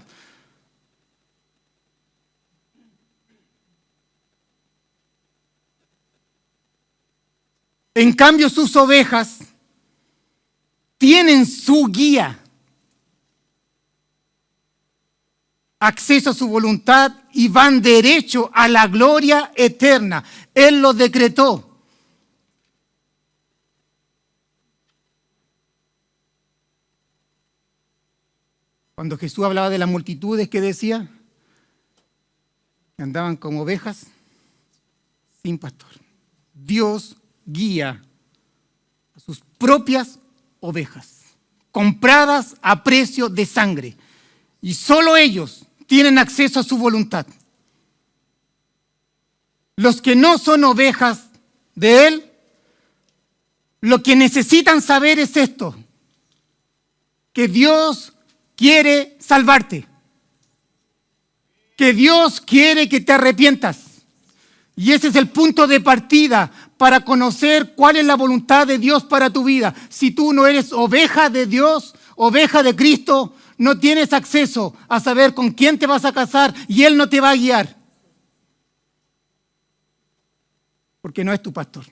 En cambio, sus ovejas tienen su guía, acceso a su voluntad y van derecho a la gloria eterna. Él lo decretó. Cuando Jesús hablaba de las multitudes, ¿qué decía? Que andaban como ovejas sin pastor. Dios guía a sus propias ovejas, compradas a precio de sangre. Y solo ellos tienen acceso a su voluntad. Los que no son ovejas de Él, lo que necesitan saber es esto, que Dios quiere salvarte, que Dios quiere que te arrepientas. Y ese es el punto de partida para conocer cuál es la voluntad de Dios para tu vida. Si tú no eres oveja de Dios, oveja de Cristo, no tienes acceso a saber con quién te vas a casar y Él no te va a guiar. Porque no es tu pastor.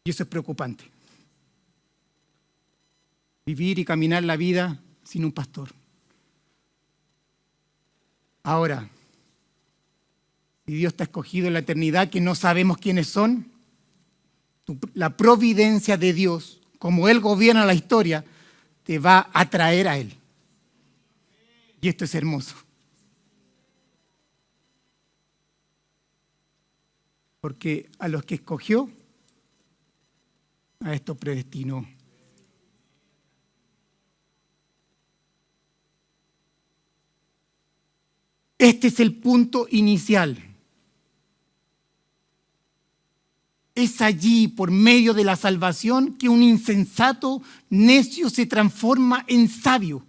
Y eso es preocupante. Vivir y caminar la vida sin un pastor. Ahora, si Dios te ha escogido en la eternidad, que no sabemos quiénes son, la providencia de Dios, como Él gobierna la historia, te va a atraer a Él. Y esto es hermoso. Porque a los que escogió, a estos predestinó. Este es el punto inicial. Es allí, por medio de la salvación, que un insensato necio se transforma en sabio.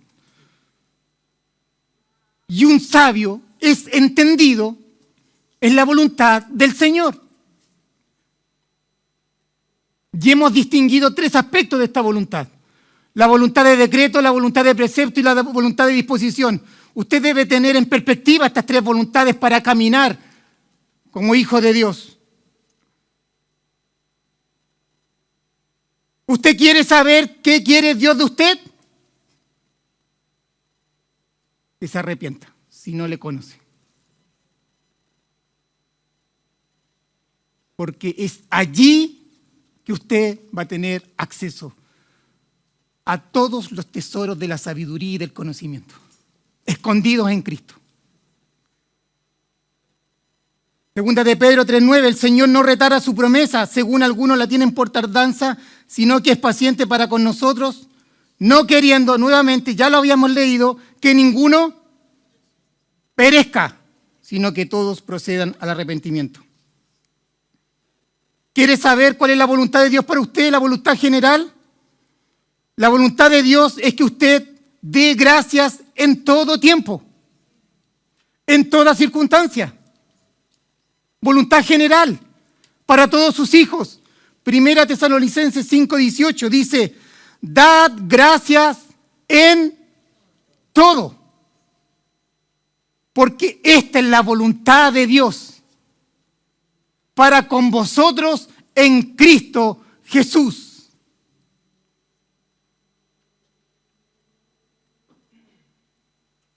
Y un sabio es entendido en la voluntad del Señor. Y hemos distinguido 3 aspectos de esta voluntad. La voluntad de decreto, la voluntad de precepto y la voluntad de disposición. Usted debe tener en perspectiva estas 3 voluntades para caminar como hijo de Dios. ¿Usted quiere saber qué quiere Dios de usted? Que se arrepienta si no le conoce. Porque es allí que usted va a tener acceso a todos los tesoros de la sabiduría y del conocimiento, escondidos en Cristo. Segunda de Pedro 3:9, el Señor no retarda su promesa, según algunos la tienen por tardanza, sino que es paciente para con nosotros, no queriendo, nuevamente, ya lo habíamos leído, que ninguno perezca, sino que todos procedan al arrepentimiento. ¿Quiere saber cuál es la voluntad de Dios para usted, la voluntad general? La voluntad de Dios es que usted dé gracias en todo tiempo, en toda circunstancia. Voluntad general para todos sus hijos. Primera Tesalonicenses 5:18 dice, dad gracias en todo, porque esta es la voluntad de Dios para con vosotros en Cristo Jesús.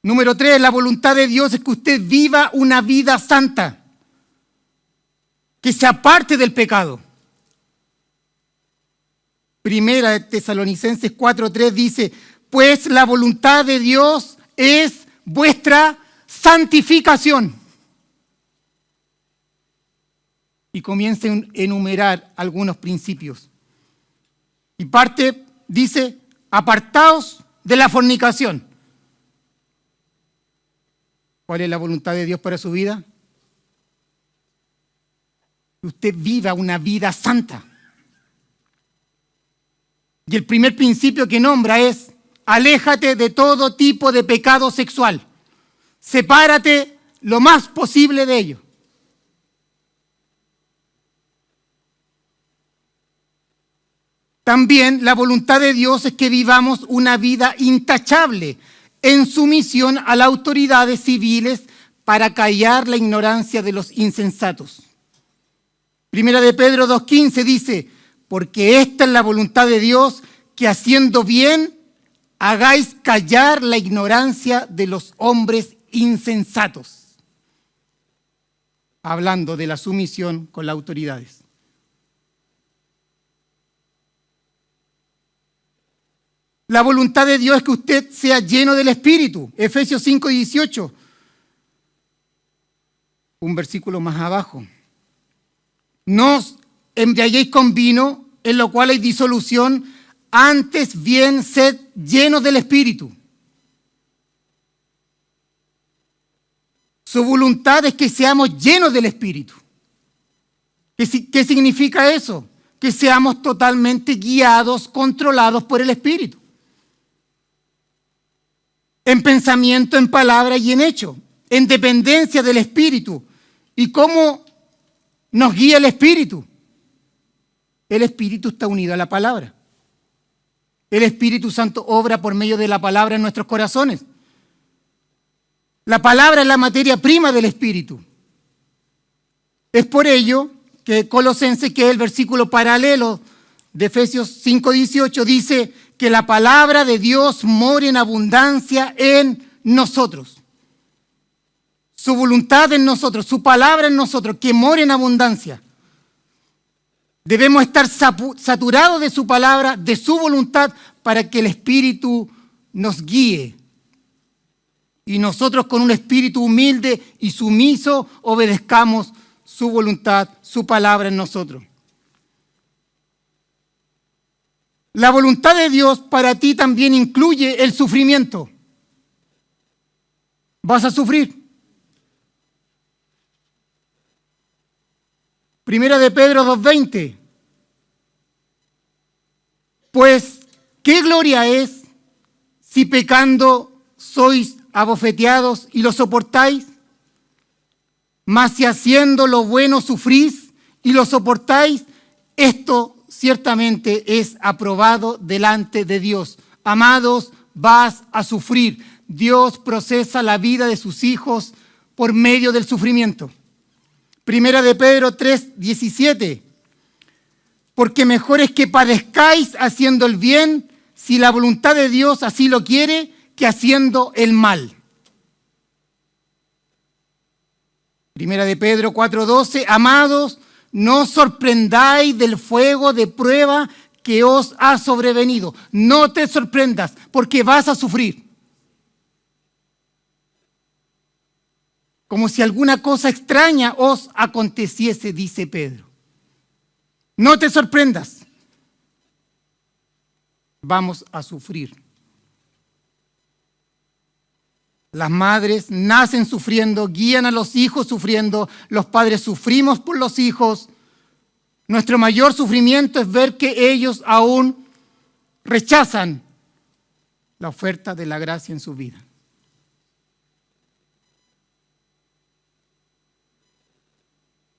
Número 3, la voluntad de Dios es que usted viva una vida santa, que se aparte del pecado. Primera de Tesalonicenses 4:3 dice, pues la voluntad de Dios es vuestra santificación. Y comienza a enumerar algunos principios. Y parte, dice, apartaos de la fornicación. ¿Cuál es la voluntad de Dios para su vida? Que usted viva una vida santa. Y el primer principio que nombra es, aléjate de todo tipo de pecado sexual. Sepárate lo más posible de ello. También la voluntad de Dios es que vivamos una vida intachable en sumisión a las autoridades civiles para callar la ignorancia de los insensatos. Primera de Pedro 2:15 dice, porque esta es la voluntad de Dios, que haciendo bien hagáis callar la ignorancia de los hombres insensatos. Hablando de la sumisión con las autoridades. La voluntad de Dios es que usted sea lleno del Espíritu. Efesios 5:18. Un versículo más abajo. No os embriaguéis con vino, en lo cual hay disolución, antes bien sed llenos del Espíritu. Su voluntad es que seamos llenos del Espíritu. ¿Qué significa eso? Que seamos totalmente guiados, controlados por el Espíritu. En pensamiento, en palabra y en hecho. En dependencia del Espíritu. ¿Y cómo nos guía el Espíritu? El Espíritu está unido a la palabra. El Espíritu Santo obra por medio de la palabra en nuestros corazones. La palabra es la materia prima del Espíritu. Es por ello que Colosenses, que es el versículo paralelo de Efesios 5:18, dice que la palabra de Dios mora en abundancia en nosotros. Su voluntad en nosotros, su palabra en nosotros, que mora en abundancia. Debemos estar saturados de su palabra, de su voluntad, para que el Espíritu nos guíe. Y nosotros con un espíritu humilde y sumiso obedezcamos su voluntad, su palabra en nosotros. La voluntad de Dios para ti también incluye el sufrimiento. Vas a sufrir. Primera de Pedro 2:20. Pues, ¿qué gloria es si pecando sois abofeteados y lo soportáis? Mas si haciendo lo bueno sufrís y lo soportáis, esto ciertamente es aprobado delante de Dios. Amados, vas a sufrir. Dios procesa la vida de sus hijos por medio del sufrimiento. Primera de Pedro 3:17. Porque mejor es que padezcáis haciendo el bien, si la voluntad de Dios así lo quiere, que haciendo el mal. Primera de Pedro 4:12. Amados, no os sorprendáis del fuego de prueba que os ha sobrevenido. No te sorprendas, porque vas a sufrir. Como si alguna cosa extraña os aconteciese, dice Pedro. No te sorprendas. Vamos a sufrir. Las madres nacen sufriendo, guían a los hijos sufriendo, los padres sufrimos por los hijos. Nuestro mayor sufrimiento es ver que ellos aún rechazan la oferta de la gracia en su vida.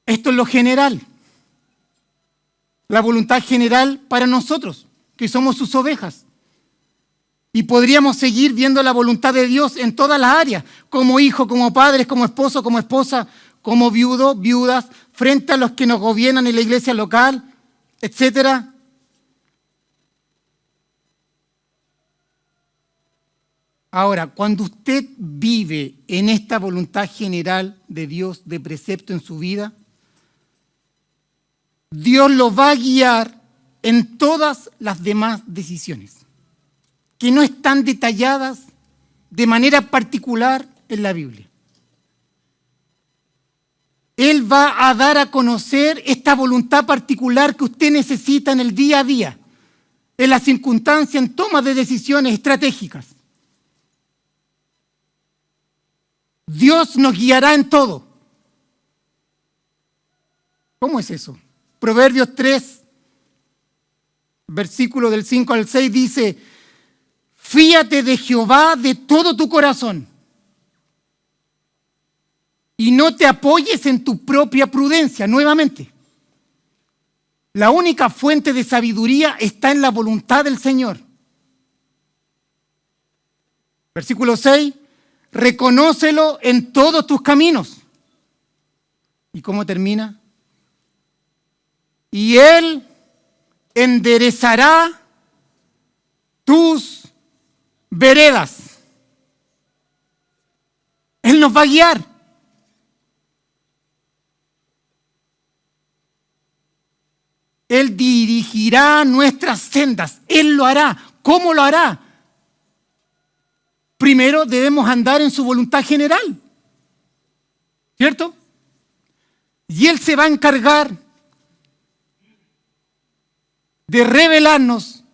Esto es lo general, la voluntad general para nosotros, que somos sus ovejas. Y podríamos seguir viendo la voluntad de Dios en todas las áreas, como hijo, como padres, como esposo, como esposa, como viudo, viudas, frente a los que nos gobiernan en la iglesia local, etc. Ahora, cuando usted vive en esta voluntad general de Dios, de precepto en su vida, Dios lo va a guiar en todas las demás decisiones, que no están detalladas de manera particular en la Biblia. Él va a dar a conocer esta voluntad particular que usted necesita en el día a día, en las circunstancias, en toma de decisiones estratégicas. Dios nos guiará en todo. ¿Cómo es eso? Proverbios 3, versículo del 5 al 6 dice: fíate de Jehová de todo tu corazón y no te apoyes en tu propia prudencia. Nuevamente, la única fuente de sabiduría está en la voluntad del Señor. Versículo 6, reconócelo en todos tus caminos. ¿Y cómo termina? Y Él enderezará tus veredas. Él nos va a guiar. Él dirigirá nuestras sendas. Él lo hará. ¿Cómo lo hará? Primero debemos andar en su voluntad general, ¿cierto? Y Él se va a encargar de revelarnos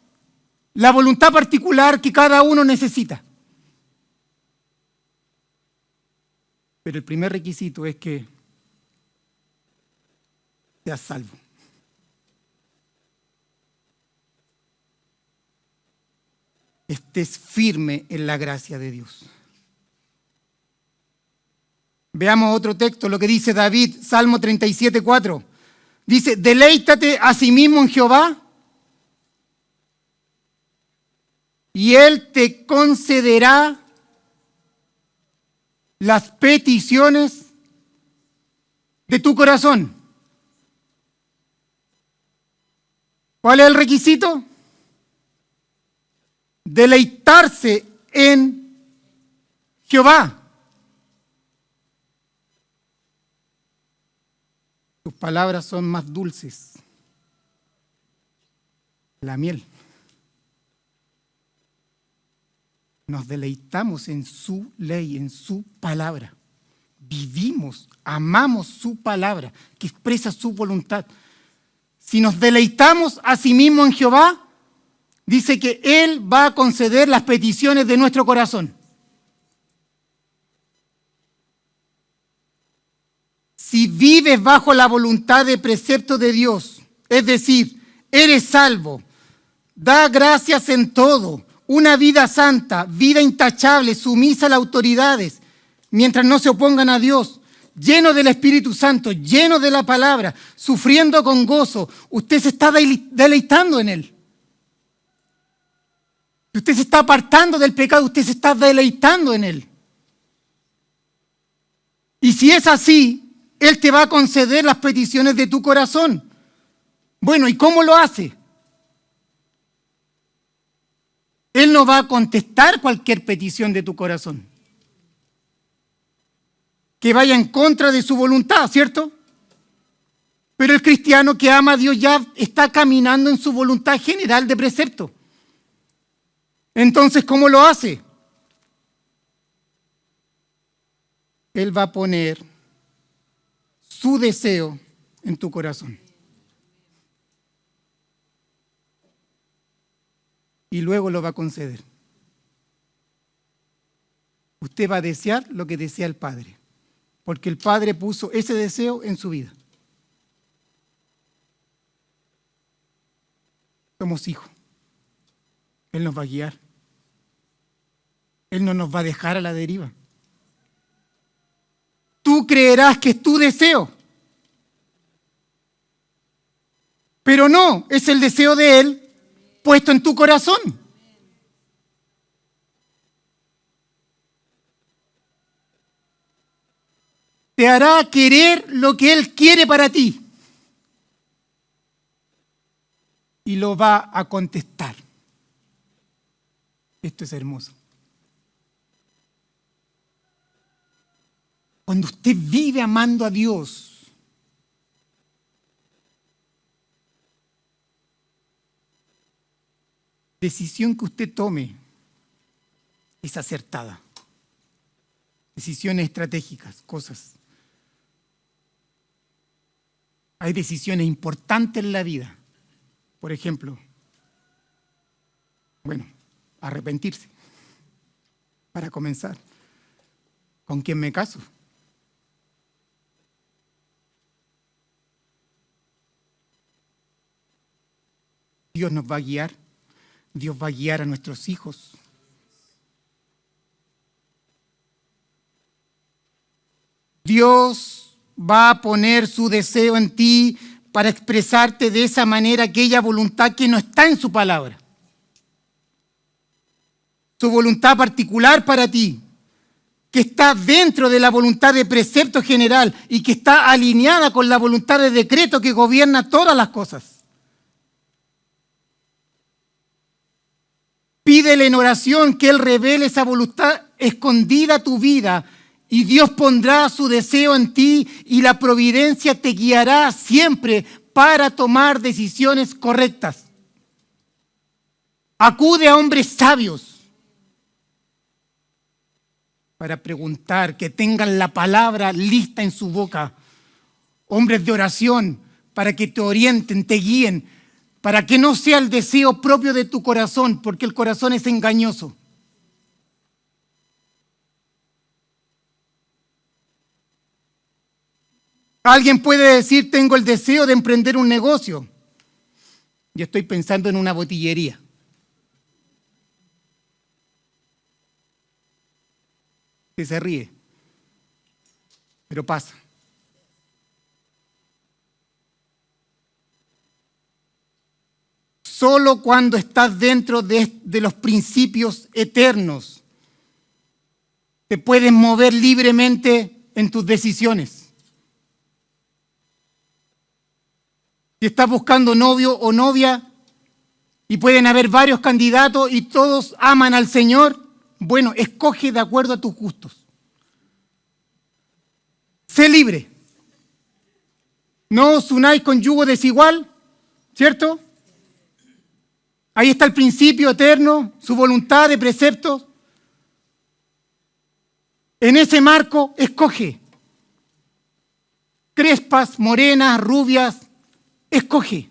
la voluntad particular que cada uno necesita. Pero el primer requisito es que seas salvo. Estés firme en la gracia de Dios. Veamos otro texto, lo que dice David, Salmo 37:4. Dice: deleítate a sí mismo en Jehová y Él te concederá las peticiones de tu corazón. ¿Cuál es el requisito? Deleitarse en Jehová. Tus palabras son más dulces La miel. Nos deleitamos en su ley, en su palabra. Vivimos, amamos su palabra, que expresa su voluntad. Si nos deleitamos a sí mismo en Jehová, dice que Él va a conceder las peticiones de nuestro corazón. Si vives bajo la voluntad de precepto de Dios, es decir, eres salvo, da gracias en todo, una vida santa, vida intachable, sumisa a las autoridades, mientras no se opongan a Dios, lleno del Espíritu Santo, lleno de la palabra, sufriendo con gozo, usted se está deleitando en Él. Usted se está apartando del pecado, usted se está deleitando en Él. Y si es así, Él te va a conceder las peticiones de tu corazón. Bueno, ¿y cómo lo hace? Él no va a contestar cualquier petición de tu corazón que vaya en contra de su voluntad, ¿cierto? Pero el cristiano que ama a Dios ya está caminando en su voluntad general de precepto. Entonces, ¿cómo lo hace? Él va a poner su deseo en tu corazón. Y luego lo va a conceder. Usted va a desear lo que desea el Padre, porque el Padre puso ese deseo en su vida. Somos hijos. Él nos va a guiar. Él no nos va a dejar a la deriva. Tú creerás que es tu deseo, pero no, es el deseo de Él puesto en tu corazón. Te hará querer lo que Él quiere para ti. Y lo va a contestar. Esto es hermoso. Cuando usted vive amando a Dios, decisión que usted tome es acertada. Decisiones estratégicas, cosas. Hay decisiones importantes en la vida. Por ejemplo, arrepentirse. Para comenzar, ¿con quién me caso? Dios nos va a guiar. Dios va a guiar a nuestros hijos. Dios va a poner su deseo en ti para expresarte de esa manera aquella voluntad que no está en su palabra. Su voluntad particular para ti, que está dentro de la voluntad de precepto general y que está alineada con la voluntad de decreto que gobierna todas las cosas. Pídele en oración que Él revele esa voluntad escondida a tu vida y Dios pondrá su deseo en ti y la providencia te guiará siempre para tomar decisiones correctas. Acude a hombres sabios para preguntar, que tengan la palabra lista en su boca. Hombres de oración para que te orienten, te guíen, para que no sea el deseo propio de tu corazón, porque el corazón es engañoso. Alguien puede decir, tengo el deseo de emprender un negocio. Yo estoy pensando en una botillería. Que se ríe, pero pasa. Solo cuando estás dentro de los principios eternos te puedes mover libremente en tus decisiones. Si estás buscando novio o novia y pueden haber varios candidatos y todos aman al Señor, bueno, escoge de acuerdo a tus gustos. Sé libre. No os unáis con yugo desigual, ¿cierto? Ahí está el principio eterno, su voluntad de preceptos. En ese marco, escoge. Crespas, morenas, rubias, escoge.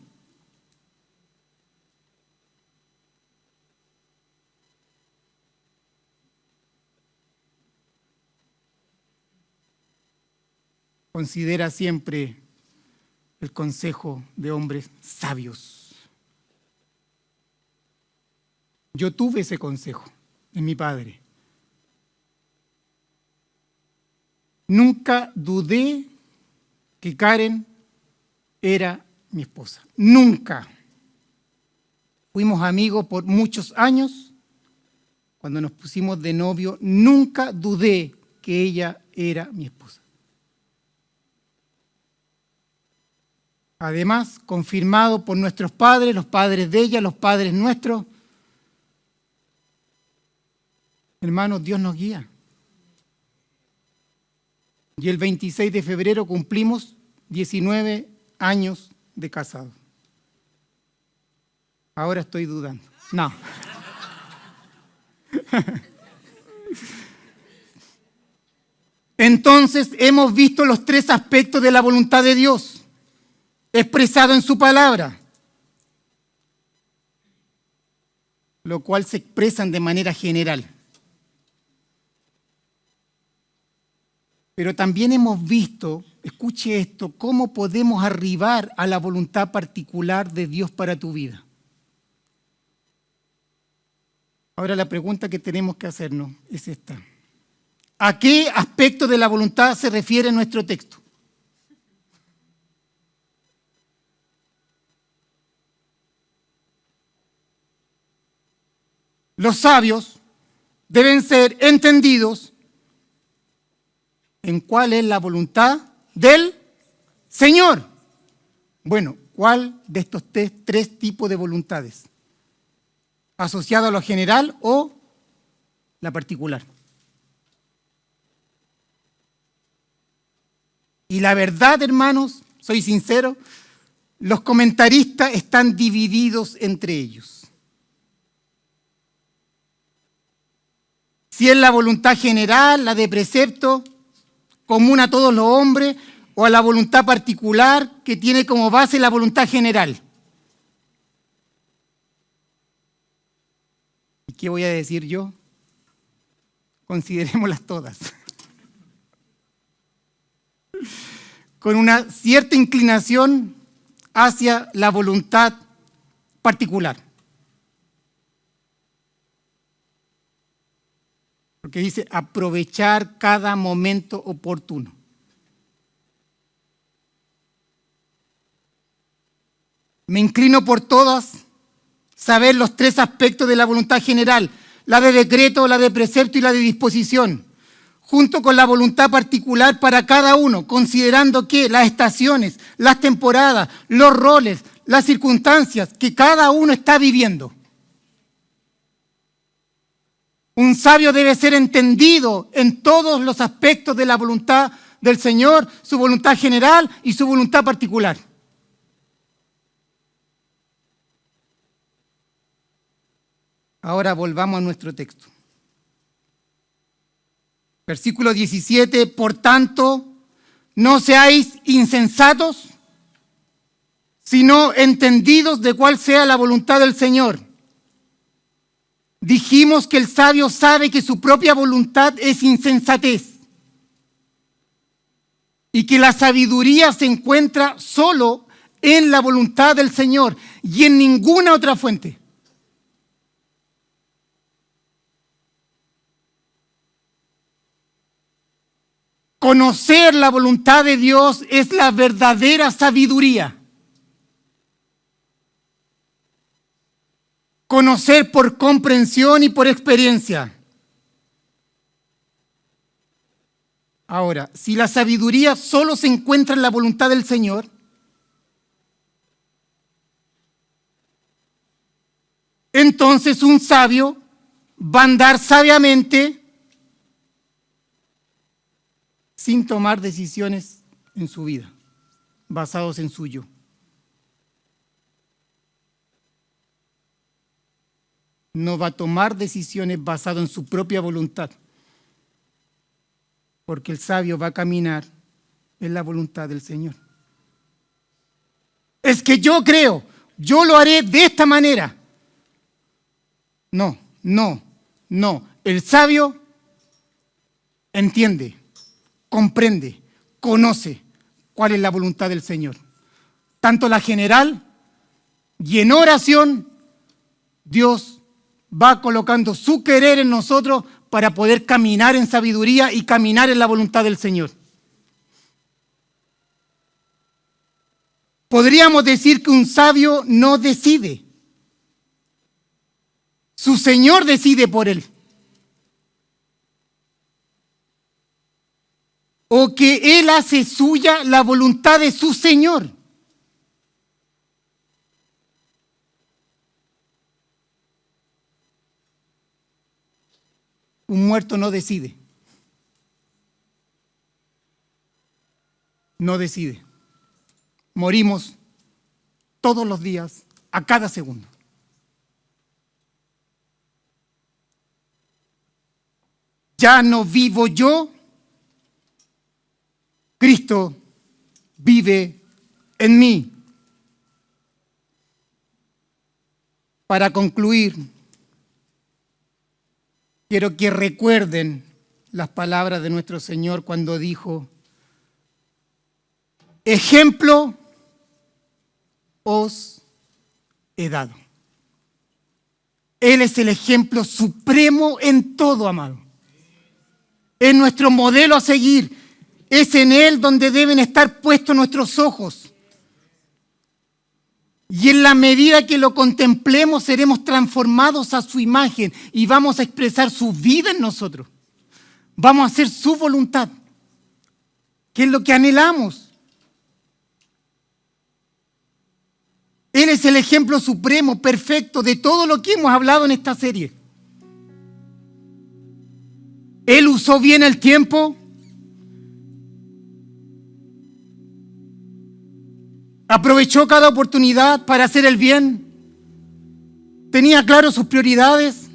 Considera siempre el consejo de hombres sabios. Yo tuve ese consejo en mi padre. Nunca dudé que Karen era mi esposa. Nunca. Fuimos amigos por muchos años. Cuando nos pusimos de novio, nunca dudé que ella era mi esposa. Además, confirmado por nuestros padres, los padres de ella, los padres nuestros. Hermanos, Dios nos guía. Y el 26 de febrero cumplimos 19 años de casados. Ahora estoy dudando. No. Entonces hemos visto los tres aspectos de la voluntad de Dios expresado en su palabra, lo cual se expresan de manera general. Pero también hemos visto, escuche esto, cómo podemos arribar a la voluntad particular de Dios para tu vida. Ahora la pregunta que tenemos que hacernos es esta. ¿A qué aspecto de la voluntad se refiere nuestro texto? Los sabios deben ser entendidos en cuál es la voluntad del Señor. Bueno, ¿cuál de estos tres tipos de voluntades? ¿Asociado a lo general o la particular? Y la verdad, hermanos, soy sincero, los comentaristas están divididos entre ellos. Si es la voluntad general, la de precepto, común a todos los hombres, o a la voluntad particular que tiene como base la voluntad general. ¿Y qué voy a decir yo? Considerémoslas todas. Con una cierta inclinación hacia la voluntad particular. Porque dice aprovechar cada momento oportuno. Me inclino por todas, saber los tres aspectos de la voluntad general, la de decreto, la de precepto y la de disposición, junto con la voluntad particular para cada uno, considerando que las estaciones, las temporadas, los roles, las circunstancias que cada uno está viviendo. Un sabio debe ser entendido en todos los aspectos de la voluntad del Señor, su voluntad general y su voluntad particular. Ahora volvamos a nuestro texto. Versículo 17, por tanto, no seáis insensatos, sino entendidos de cuál sea la voluntad del Señor. Dijimos que el sabio sabe que su propia voluntad es insensatez y que la sabiduría se encuentra solo en la voluntad del Señor y en ninguna otra fuente. Conocer la voluntad de Dios es la verdadera sabiduría. Conocer por comprensión y por experiencia. Ahora, si la sabiduría solo se encuentra en la voluntad del Señor, entonces un sabio va a andar sabiamente sin tomar decisiones en su vida, basados en su yo. no va a tomar decisiones basadas en su propia voluntad, porque el sabio va a caminar en la voluntad del Señor. Es que yo creo, yo lo haré de esta manera. No. El sabio entiende, comprende, conoce cuál es la voluntad del Señor. Tanto la general y en oración, Dios va colocando su querer en nosotros para poder caminar en sabiduría y caminar en la voluntad del Señor. Podríamos decir que un sabio no decide. Su Señor decide por él. O que él hace suya la voluntad de su Señor. Un muerto no decide. No decide. Morimos todos los días, a cada segundo. Ya no vivo yo, Cristo vive en mí. Para concluir, quiero que recuerden las palabras de nuestro Señor cuando dijo: ejemplo os he dado. Él es el ejemplo supremo en todo, amado. Es nuestro modelo a seguir. Es en Él donde deben estar puestos nuestros ojos. Y en la medida que lo contemplemos, seremos transformados a su imagen y vamos a expresar su vida en nosotros. Vamos a hacer su voluntad, que es lo que anhelamos. Él es el ejemplo supremo, perfecto, de todo lo que hemos hablado en esta serie. Él usó bien el tiempo. Aprovechó cada oportunidad para hacer el bien. Tenía claro sus prioridades.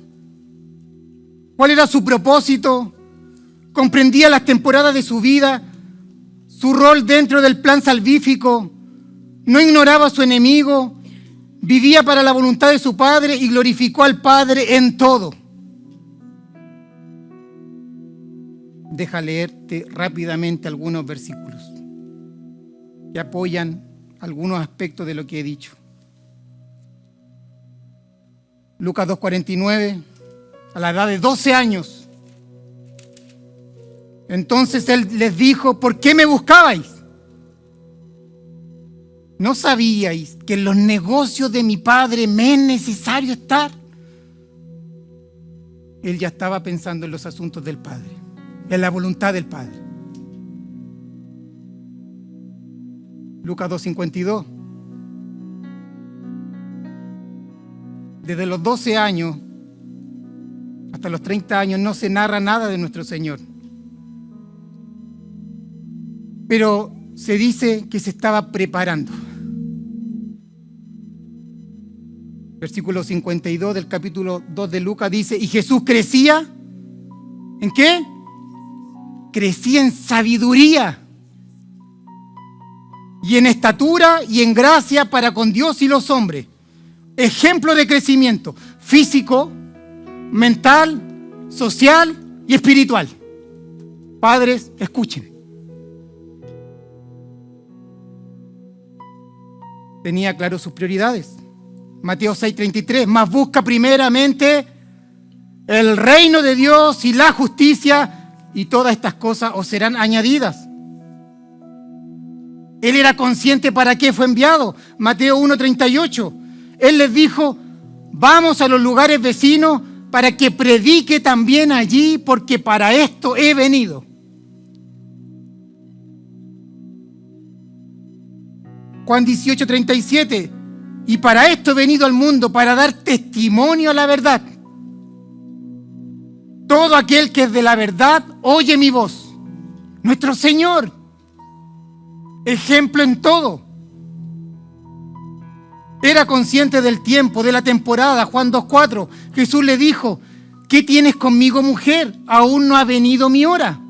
¿Cuál era su propósito? Comprendía las temporadas de su vida, su rol dentro del plan salvífico. No ignoraba a su enemigo, vivía para la voluntad de su Padre y glorificó al Padre en todo. Deja leerte rápidamente algunos versículos que apoyan algunos aspectos de lo que he dicho. Lucas 2:49, a la edad de 12 años. Entonces él les dijo: ¿por qué me buscabais? ¿No sabíais que en los negocios de mi Padre me es necesario estar? Él ya estaba pensando en los asuntos del Padre, en la voluntad del Padre. Lucas 2:52. Desde los 12 años hasta los 30 años no se narra nada de nuestro Señor. Pero se dice que se estaba preparando. Versículo 52 del capítulo 2 de Lucas dice: y Jesús crecía, ¿en qué? Crecía en sabiduría y en estatura y en gracia para con Dios y los hombres. Ejemplo de crecimiento físico, mental, social y espiritual. Padres, escuchen. Tenía claro sus prioridades. Mateo 6:33, mas busca primeramente el reino de Dios y la justicia, y todas estas cosas os serán añadidas. Él era consciente para qué fue enviado. Mateo 1:38, él les dijo: vamos a los lugares vecinos para que predique también allí, porque para esto he venido. Juan 18:37, y para esto he venido al mundo, para dar testimonio a la verdad. Todo aquel que es de la verdad oye mi voz. Nuestro Señor, ejemplo en todo. Era consciente del tiempo, de la temporada. Juan 2:4. Jesús le dijo: ¿qué tienes conmigo, mujer? Aún no ha venido mi hora.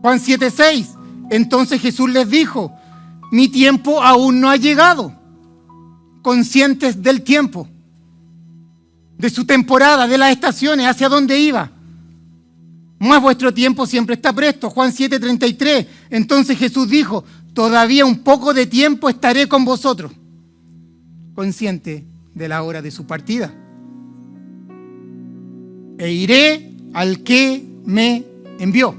Juan 7:6. Entonces Jesús les dijo: mi tiempo aún no ha llegado. Conscientes del tiempo, de su temporada, de las estaciones, hacia dónde iba. Más vuestro tiempo siempre está presto. Juan 7:33. Entonces Jesús dijo: todavía un poco de tiempo estaré con vosotros. Consciente de la hora de su partida. E iré al que me envió.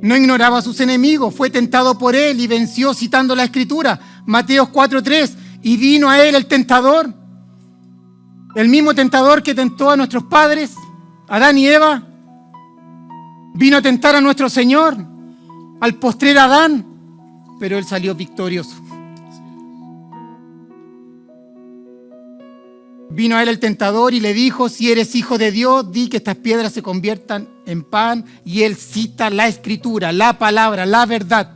No ignoraba a sus enemigos, fue tentado por él y venció, citando la Escritura. Mateo 4:3. Y vino a él el tentador, el mismo tentador que tentó a nuestros padres, Adán y Eva. Vino a tentar a nuestro Señor, al postrer Adán, pero él salió victorioso. Vino a él el tentador y le dijo: si eres hijo de Dios, di que estas piedras se conviertan en pan. Y él cita la Escritura, la palabra, la verdad.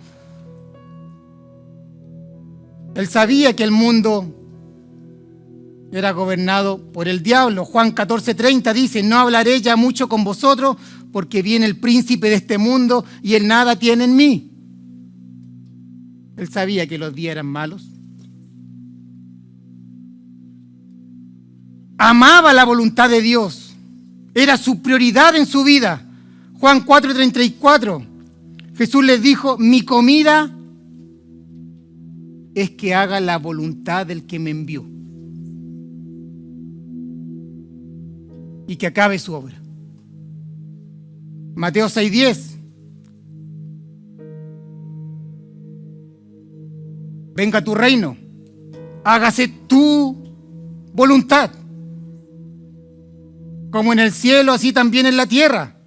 Él sabía que el mundo era gobernado por el diablo. Juan 14:30 dice: no hablaré ya mucho con vosotros, porque viene el príncipe de este mundo y él nada tiene en mí. Él sabía que los días eran malos. Amaba la voluntad de Dios. Era su prioridad en su vida. Juan 4:34. Jesús les dijo: mi comida es que haga la voluntad del que me envió y que acabe su obra. Mateo 6:10. Venga tu reino, hágase tu voluntad, como en el cielo, así también en la tierra.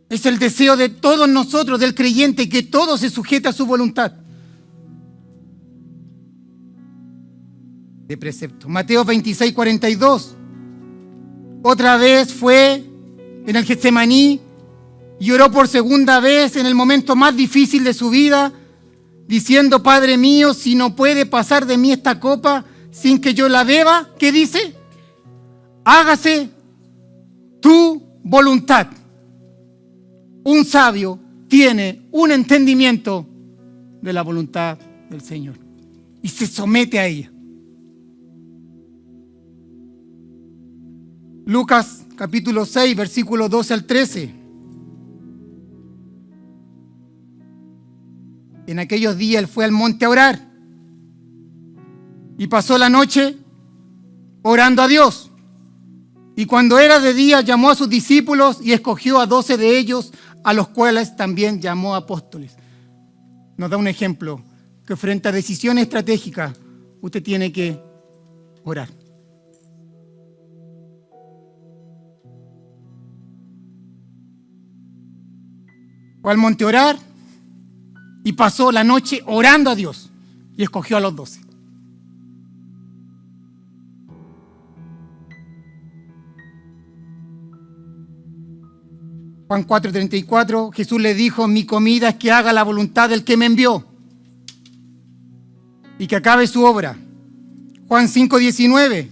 Es el deseo de todos nosotros, del creyente, que todo se sujete a su voluntad. De precepto. Mateo 26:42. Otra vez fue en el Getsemaní y oró por segunda vez en el momento más difícil de su vida, diciendo: Padre mío, si no puede pasar de mí esta copa sin que yo la beba, ¿qué dice? Hágase tu voluntad. Un sabio tiene un entendimiento de la voluntad del Señor y se somete a ella. Lucas capítulo 6, versículos 12 al 13. En aquellos días él fue al monte a orar y pasó la noche orando a Dios. Y cuando era de día llamó a sus discípulos y escogió a 12 de ellos, a los cuales también llamó apóstoles. Nos da un ejemplo que frente a decisiones estratégicas usted tiene que orar. Fue al monte a orar y pasó la noche orando a Dios y escogió a los 12. Juan 4:34, Jesús le dijo: mi comida es que haga la voluntad del que me envió y que acabe su obra. Juan 5:19,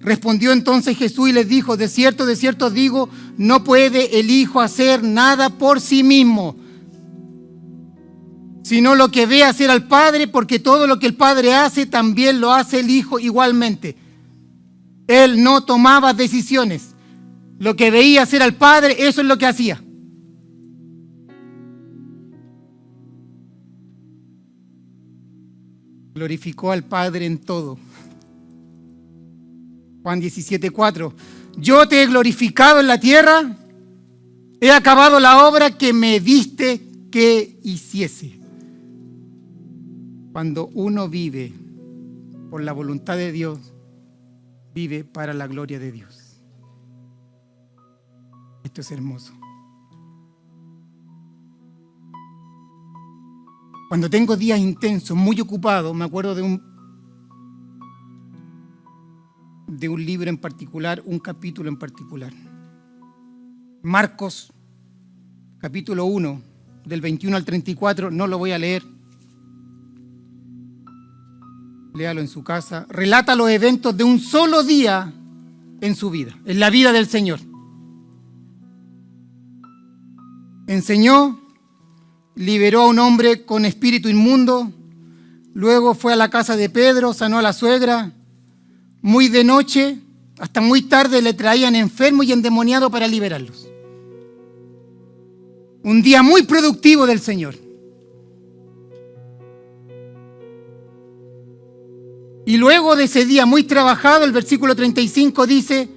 respondió entonces Jesús y les dijo: de cierto os digo, no puede el Hijo hacer nada por sí mismo, sino lo que ve hacer al Padre, porque todo lo que el Padre hace, también lo hace el Hijo igualmente. Él no tomaba decisiones. Lo que veía hacer al Padre, eso es lo que hacía. Glorificó al Padre en todo. Juan 17:4. Yo te he glorificado en la tierra, he acabado la obra que me diste que hiciese. Cuando uno vive por la voluntad de Dios, vive para la gloria de Dios. Esto es hermoso. Cuando tengo días intensos, muy ocupados, me acuerdo de un libro en particular, un capítulo en particular. Marcos, capítulo 1, del 21 al 34, no lo voy a leer. Léalo en su casa. Relata los eventos de un solo día en su vida, en la vida del Señor. Enseñó, liberó a un hombre con espíritu inmundo, luego fue a la casa de Pedro, sanó a la suegra. Muy de noche, hasta muy tarde, le traían enfermos y endemoniados para liberarlos. Un día muy productivo del Señor. Y luego de ese día muy trabajado, el versículo 35 dice,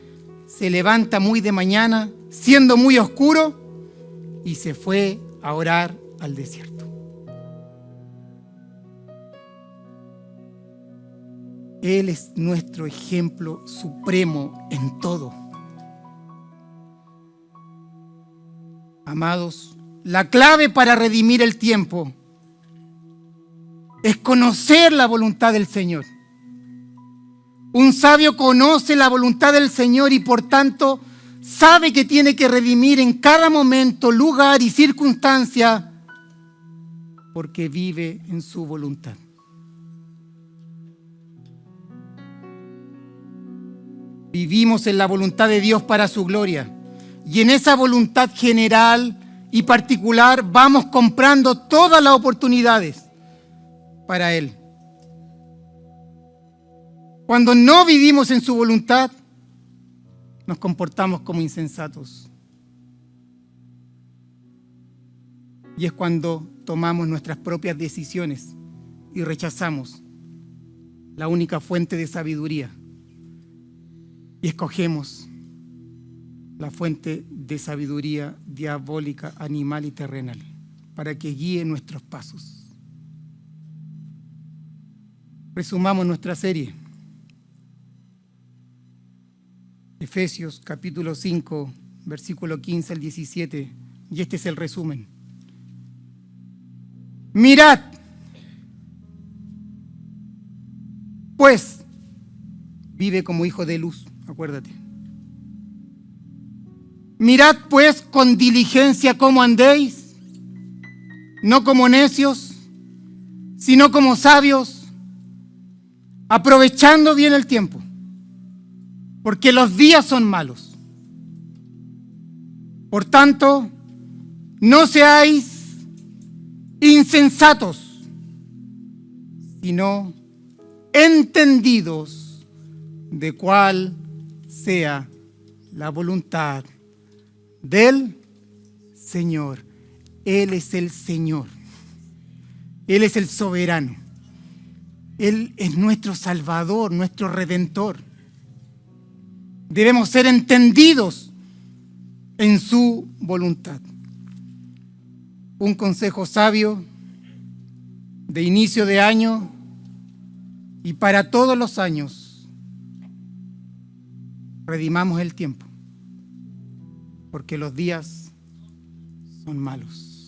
se levanta muy de mañana, siendo muy oscuro, y se fue a orar al desierto. Él es nuestro ejemplo supremo en todo. Amados, la clave para redimir el tiempo es conocer la voluntad del Señor. Un sabio conoce la voluntad del Señor y por tanto sabe que tiene que redimir en cada momento, lugar y circunstancia porque vive en su voluntad. Vivimos en la voluntad de Dios para su gloria y en esa voluntad general y particular vamos comprando todas las oportunidades para Él. Cuando no vivimos en su voluntad, nos comportamos como insensatos. Y es cuando tomamos nuestras propias decisiones y rechazamos la única fuente de sabiduría y escogemos la fuente de sabiduría diabólica, animal y terrenal para que guíe nuestros pasos. Resumamos nuestra serie. Efesios capítulo 5, versículo 15 al 17, y este es el resumen. Mirad, pues, vive como hijo de luz, acuérdate. Mirad, pues, con diligencia cómo andéis, no como necios, sino como sabios, aprovechando bien el tiempo, porque los días son malos. Por tanto, no seáis insensatos, sino entendidos de cuál sea la voluntad del Señor. Él es el Señor. Él es el soberano. Él es nuestro Salvador, nuestro Redentor. Debemos ser entendidos en su voluntad. Un consejo sabio de inicio de año y para todos los años. Redimamos el tiempo, porque los días son malos.